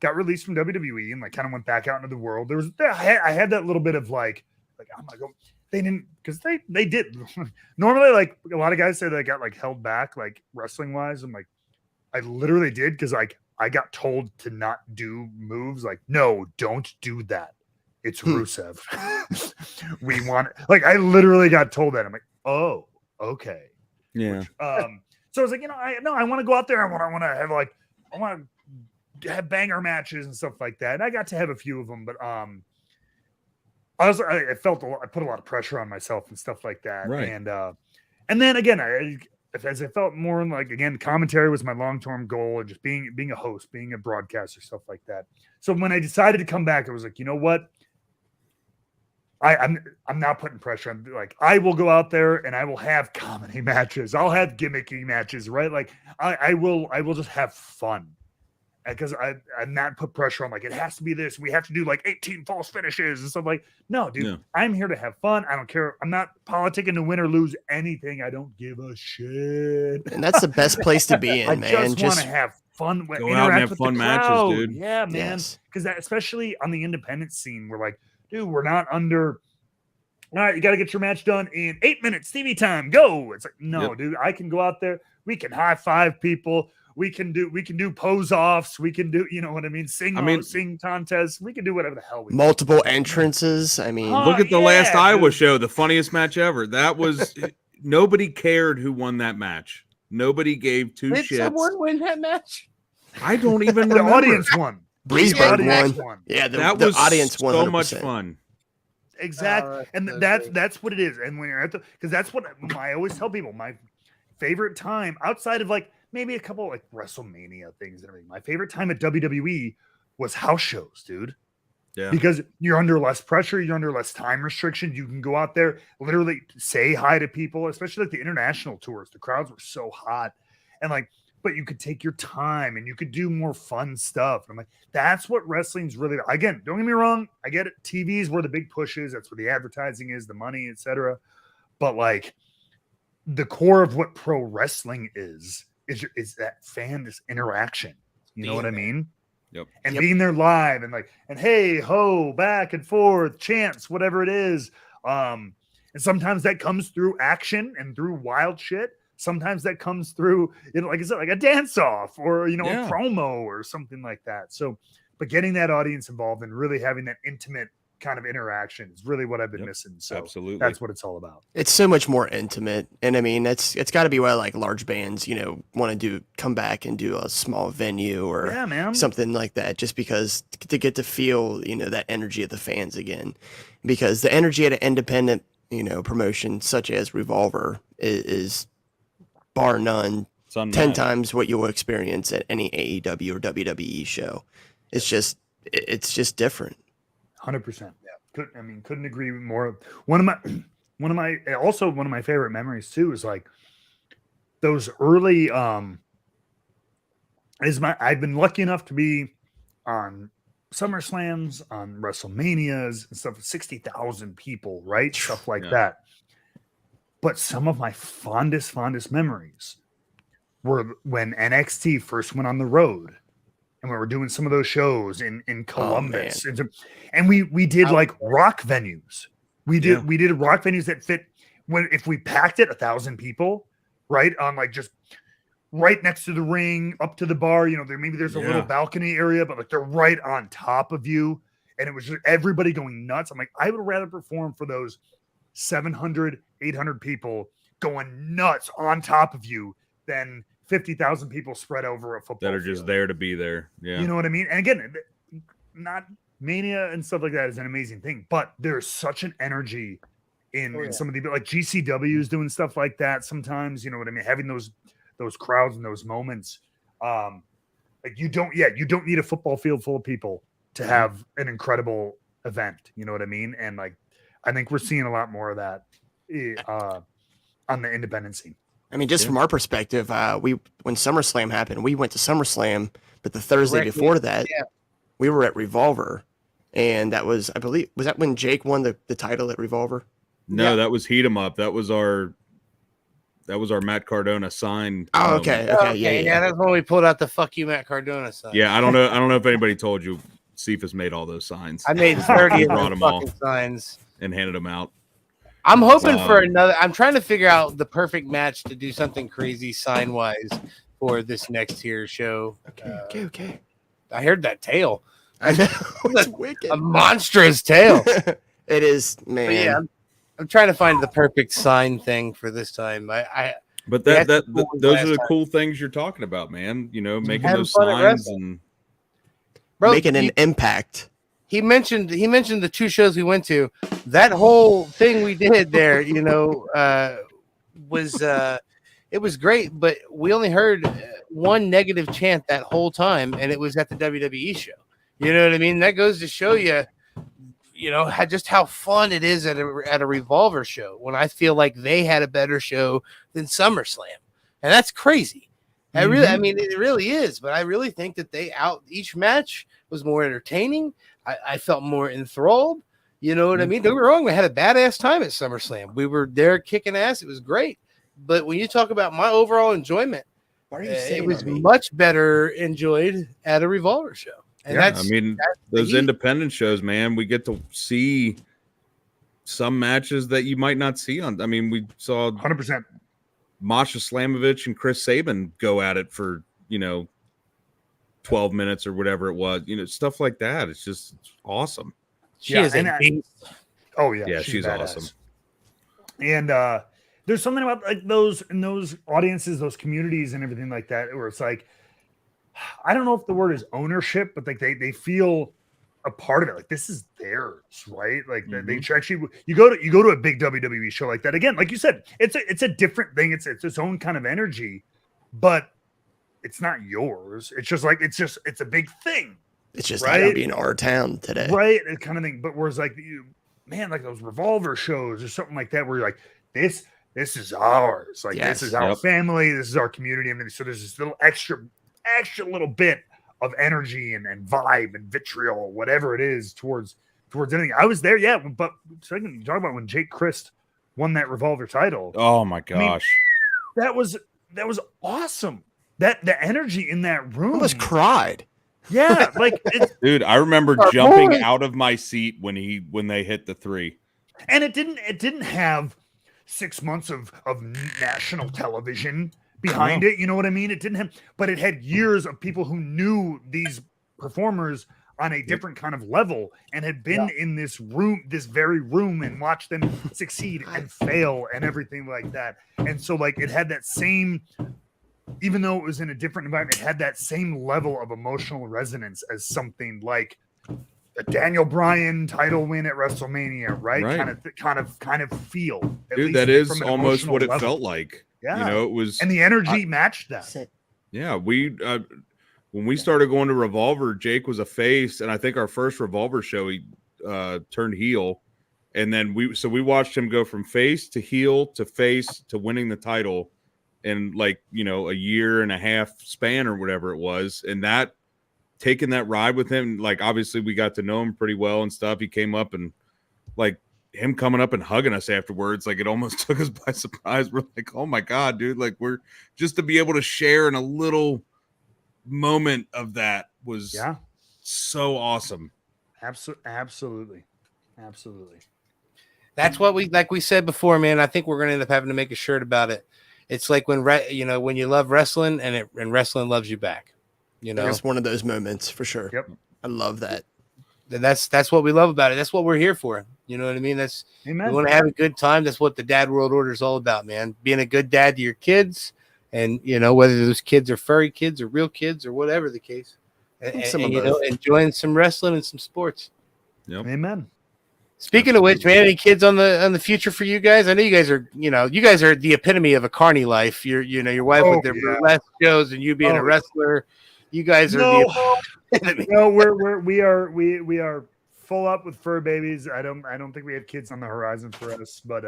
got released from WWE and like kind of went back out into the world, I had that little bit of like I'm going to go. They didn't, because they did. Normally, like a lot of guys say they got like held back, like wrestling wise. I'm like, I literally did, because like, I got told to not do moves. Like, no, don't do that. It's Rusev. We want like I literally got told that. I'm like, oh, okay. Yeah. Which, so I was like, I want to go out there. I want to have I want to have banger matches and stuff like that. And I got to have a few of them, but I felt I put a lot of pressure on myself and stuff like that. Right. And then again, as I felt more like, again, commentary was my long-term goal, and just being a host, being a broadcaster, stuff like that. So when I decided to come back, I was like, you know what? I'm not putting pressure on. Like, I will go out there and I will have comedy matches. I'll have gimmicky matches, right? Like I will just have fun, because I'm not put pressure on like it has to be this. We have to do like 18 false finishes and stuff. Like, no, dude, I'm here to have fun. I don't care. I'm not politicking to win or lose anything. I don't give a shit. And that's the best place to be in, I man. just want to have fun. Go out and have fun matches, dude. Yeah, man. Because that, especially on the independent scene, we're like, dude, we're not under. All right, you got to get your match done in 8 minutes. TV time, go. It's like, no, dude, I can go out there. We can high five people. We can do pose offs. We can do, you know what I mean? Sing contests. We can do whatever the hell we multiple want. entrances. I mean, look at the last Iowa show, the funniest match ever. That was nobody cared who won that match. Nobody gave two shits. Did someone win that match? I don't even The remember. audience won. Breezeburg won. Yeah, the audience won. So much fun. Exactly. And that's what it is. And when you're at because that's what I always tell people, my favorite time outside of like maybe a couple like WrestleMania things and everything. My favorite time at WWE was house shows, dude. Yeah. Because you're under less pressure, you're under less time restriction. You can go out there, literally say hi to people, especially like the international tours. The crowds were so hot. And like, but you could take your time and you could do more fun stuff. And I'm like, that's what wrestling's really, again, don't get me wrong. I get it. TV is where the big push is. That's where the advertising is, the money, etc. But like the core of what pro wrestling is that fan, this interaction. You know what I mean? Yep. And being there live and like, and hey, ho, back and forth, chants, whatever it is. And sometimes that comes through action and through wild shit. Sometimes that comes through, like I said, like a dance off or, a promo or something like that. So, but getting that audience involved and really having that intimate kind of interaction is really what I've been missing. So absolutely, that's what it's all about. It's so much more intimate. And I mean, it's got to be why like large bands, want to come back and do a small venue or something like that, just because to get to feel, that energy of the fans again, because the energy at an independent, promotion such as Revolver is bar none, 10 times what you'll experience at any AEW or WWE show. It's just different. 100%. Yeah. Couldn't agree more. One of my favorite memories too is like those early, I've been lucky enough to be on SummerSlams, on WrestleManias and stuff, 60,000 people, right? Stuff like that. But some of my fondest memories were when NXT first went on the road, and we were doing some of those shows in Columbus, and we did like rock venues. We did rock venues that fit if we packed it 1,000 people, right on like just right next to the ring, up to the bar. There's a little balcony area, but like they're right on top of you, and it was just everybody going nuts. I'm like, I would rather perform for those 700, 800 people going nuts on top of you than 50,000 people spread over a football that are just there to be there. Yeah. You know what I mean? And again, not Mania and stuff like that is an amazing thing, but there's such an energy in some of the, like GCW is doing stuff like that sometimes, you know what I mean? Having those crowds and those moments. Like you don't need a football field full of people to have an incredible event. You know what I mean? And like, I think we're seeing a lot more of that on the independent scene. I mean, just from our perspective, when SummerSlam happened, we went to SummerSlam, but the Thursday before that, we were at Revolver, and that was, I believe, was that when Jake won the title at Revolver? No, that was Heat 'em Up. That was our Matt Cardona sign. Oh, okay, yeah. That's when we pulled out the "fuck you, Matt Cardona" sign. Yeah, I don't know if anybody told you, Cephas made all those signs. I made 30 of those fucking signs and handed them out. I'm hoping for another. I'm trying to figure out the perfect match to do something crazy sign wise for this next tier show. Okay. I heard that tail. I know. It's wicked. A monstrous tail. It is, man. But yeah, I'm trying to find the perfect sign thing for this time. But We had those some cool ones are the last time. cool things you're talking about, man. You know, making Having those fun at signs wrestling. and Bro, Making an impact. he mentioned the 2 shows we went to. That whole thing we did there, was it was great, but we only heard one negative chant that whole time, and it was at the WWE show. You know what I mean? That goes to show you, just how fun it is at a Revolver show when I feel like they had a better show than SummerSlam, and that's crazy. I mean, it really is, but I really think that each match was more entertaining. I felt more enthralled. You know what I mean? Don't get me wrong. We had a badass time at SummerSlam. We were there kicking ass. It was great. But when you talk about my overall enjoyment, it was much better enjoyed at a Revolver show. And that's those independent shows, man, we get to see some matches that you might not see on. I mean, we saw 100%. Masha Slamovich and Chris Sabin go at it for 12 minutes or whatever it was. Stuff like that. It's just awesome. She is a beast. Oh yeah, yeah, she's badass. awesome. And there's something about like those audiences, those communities, and everything like that, where it's like, I don't know if the word is ownership, but like they feel a part of it. Like this is theirs, right? Like they actually you go to a big WWE show like that again. Like you said, it's a different thing. It's its own kind of energy, but it's not yours. It's just like it's a big thing. It's just right? not being our town today, right? That kind of thing. But whereas like like those Revolver shows or something like that, where you're like this is ours. Like this is our family. This is our community. I mean, so there's this little extra little bit of energy and vibe and vitriol, whatever it is, towards anything. I was there, yeah. But second, you talk about when Jake Christ won that Revolver title. Oh my gosh, that was awesome. That the energy in that room. I almost cried. Yeah, like dude, I remember jumping out of my seat when they hit the 3. And it didn't have 6 months of national television behind it. You know what I mean? It didn't have, but it had years of people who knew these performers on a different kind of level and had been in this very room, and watched them succeed and fail and everything like that. And so like it had that same, even though it was in a different environment, it had that same level of emotional resonance as something like a Daniel Bryan title win at WrestleMania, right? Kind of feel. Dude, that is almost what it felt like. Yeah, it was, and the energy matched that. Yeah, we when we started going to Revolver, Jake was a face, and I think our first Revolver show he turned heel, and then we watched him go from face to heel to face to winning the title in like a year and a half span or whatever it was. And that taking that ride with him, like obviously we got to know him pretty well and stuff. He came up and like him coming up and hugging us afterwards, like it almost took us by surprise. We're like, oh my God, dude, like we're just to be able to share in a little moment of that was so awesome. Absolutely. That's what we said before, man. I think we're going to end up having to make a shirt about it. It's like when you love wrestling and wrestling loves you back. It's one of those moments for sure. Yep, I love that. And that's what we love about it. That's what we're here for. You know what I mean? We want to have a good time. That's what the Dad World Order is all about, man. Being a good dad to your kids, and whether those kids are furry kids or real kids or whatever the case, and enjoying some wrestling and some sports. Yep. Amen. Speaking of which, man, any kids on the future for you guys? I know you guys are the epitome of a carny life. Your wife with their burlesque shows and you being a wrestler. You guys are no, we are full up with fur babies. I don't think we have kids on the horizon for us, but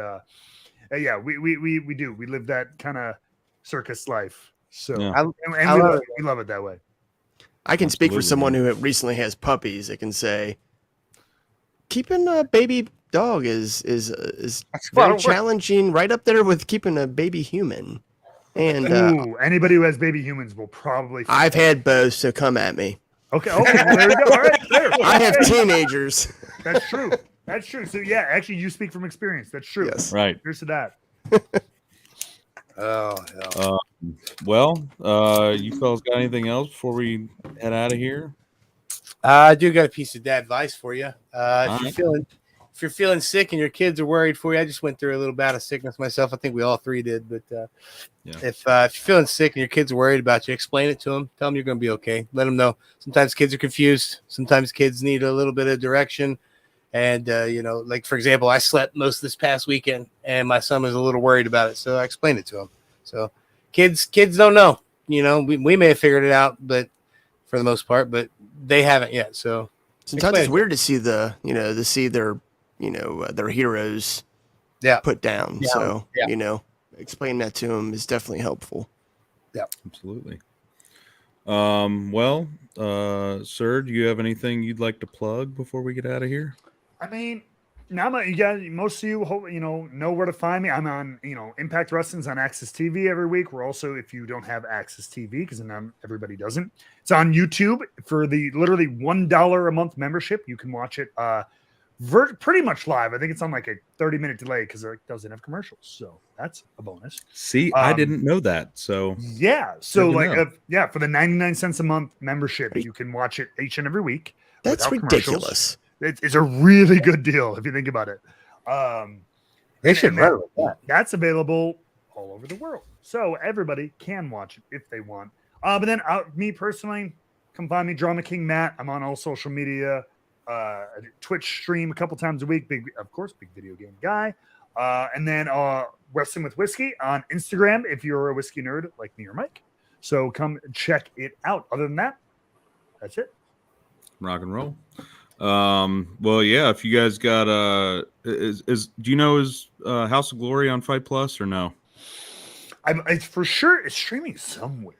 yeah, we do. We live that kind of circus life. So we love it that way. I can speak for someone who recently has puppies. I can say keeping a baby dog is very challenging, right up there with keeping a baby human. And anybody who has baby humans will probably. I've had both, so come at me. Okay, well, there we go. All right, there. I have teenagers. That's true. So yeah, actually, you speak from experience. That's true. Yes. Right. Here's to that. Oh, hell. You fellas got anything else before we head out of here? I do got a piece of dad advice for you. All If you're feeling sick and your kids are worried for you, I just went through a little bout of sickness myself. I think we all three did. But if you're feeling sick and your kids are worried about you, explain it to them. Tell them you're going to be okay. Let them know. Sometimes kids are confused. Sometimes kids need a little bit of direction. And, like, for example, I slept most this past weekend, and my son was a little worried about it. So I explained it to him. So kids don't know. We may have figured it out, but for the most part, but they haven't yet. So sometimes it's weird to see their heroes put down. Yeah. So, explaining that to them is definitely helpful. Yeah, absolutely. Sir, do you have anything you'd like to plug before we get out of here? I mean, now you guys, most of you, know where to find me. I'm on, Impact Wrestling's on Access TV every week. We're also, if you don't have Access TV, because everybody doesn't, it's on YouTube for the literally $1 a month membership. You can watch it pretty much live. I think it's on like a 30-minute delay because it doesn't have commercials. So that's a bonus. See, I didn't know that. So yeah. So for the 99 cents a month membership, you can watch it each and every week. That's ridiculous. It's a really good deal if you think about it. They should run with that. That's available all over the world, so everybody can watch it if they want. But then, me personally, come find me, Drama King Matt. I'm on all social media, Twitch stream a couple times a week. Big video game guy. And then Wrestling with Whiskey on Instagram if you're a whiskey nerd like me or Mike. So come check it out. Other than that, that's it. Rock and roll. If you guys got do you know is House of Glory on Fight Plus or no? It's for sure it's streaming somewhere.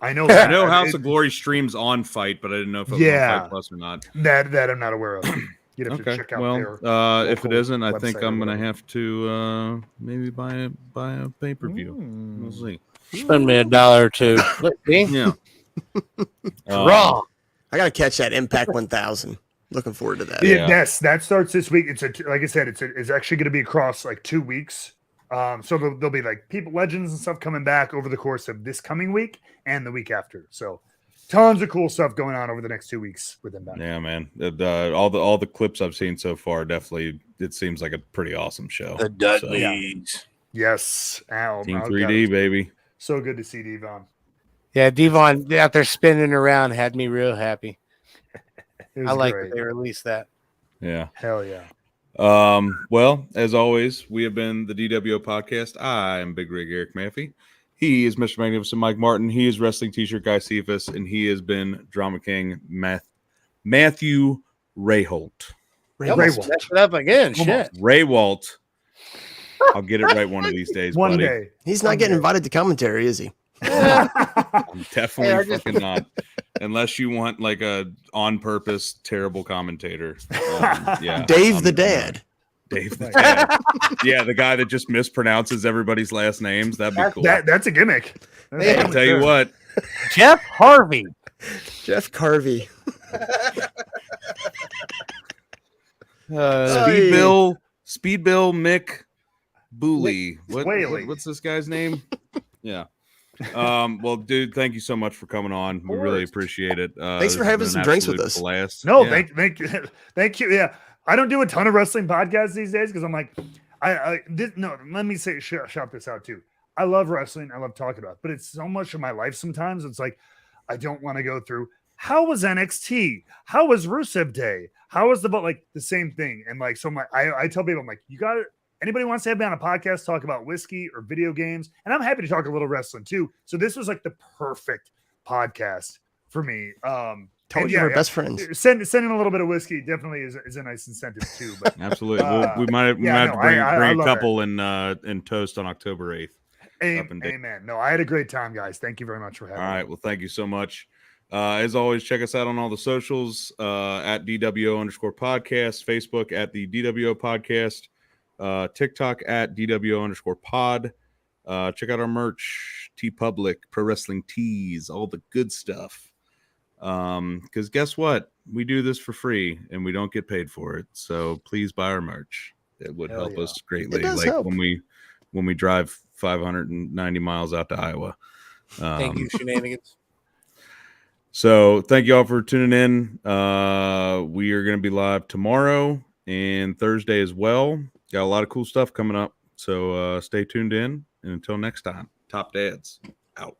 I know House of Glory streams on Fight, but I didn't know if it was on Fight Plus or not. That I'm not aware of. You'd have to check out their if it isn't, I think I'm gonna have to maybe buy a pay-per-view. We'll see. Spend me $1 or $2. Yeah. Raw. I gotta catch that Impact 1000. Looking forward to that. Yeah. Yes, that starts this week. Like I said, it's actually going to be across like 2 weeks. So there'll be like legends and stuff coming back over the course of this coming week and the week after. So tons of cool stuff going on over the next 2 weeks with Impact. Yeah, man. All the clips I've seen so far, definitely it seems like a pretty awesome show. The Dudleys. So, yes. Team 3D, baby. So good to see Devon. Yeah, Devon out there spinning around had me real happy. I like that they released that. Yeah. Hell yeah. As always, we have been the DWO Podcast. I am Big Rig Eric Maffey. He is Mr. Magnificent Mike Martin. He is Wrestling T-shirt Guy Cephas, and he has been Drama King Matthew Rehwoldt. Rehwoldt. Messed it up again. Shit. Rehwoldt. I'll get it right one of these days. One buddy. day. He's not getting invited to commentary, is he? I'm definitely fucking not. Unless you want like a on purpose terrible commentator. Dave the Dad. Dave the Dad. Yeah, the guy that just mispronounces everybody's last names. That'd be cool. That's a gimmick. I'll tell you what. Jeff Harvey. Jeff Carvey. Speed Bill Mick Booley. What's this guy's name? Yeah. Dude, thank you so much for coming on. We really appracate it. Thanks for having some drinks with us. No, yeah. Thank you. Yeah, I don't do a ton of wrestling podcasts these days because I'm like, let me say shout this out too. I love wrestling. I love talking about it, but it's so much of my life sometimes. It's like I don't want to go through how was NXT? How was Rusev Day? How was the same thing? And like, so I tell people, I'm like, you got it. Anybody wants to have me on a podcast, talk about whiskey or video games, and I'm happy to talk a little wrestling too. So this was like the perfect podcast for me. Told you we're best friends. Sending a little bit of whiskey definitely is a nice incentive too. But absolutely, we might have to bring a couple and toast on October 8th. Amen. No, I had a great time, guys. Thank you very much for having me. All right, well, thank you so much. As always, check us out on all the socials at DWO_podcast, Facebook at the DWO Podcast. TikTok at DWO_pod. Check out our merch, TeePublic, Pro Wrestling Tees, all the good stuff. Because guess what? We do this for free and we don't get paid for it. So please buy our merch. It would help us greatly. It does help. When we when we drive 590 miles out to Iowa. Thank you, Shenanigans. So thank you all for tuning in. We are going to be live tomorrow and Thursday as well. Got a lot of cool stuff coming up. So stay tuned in. And until next time, Top Dads out.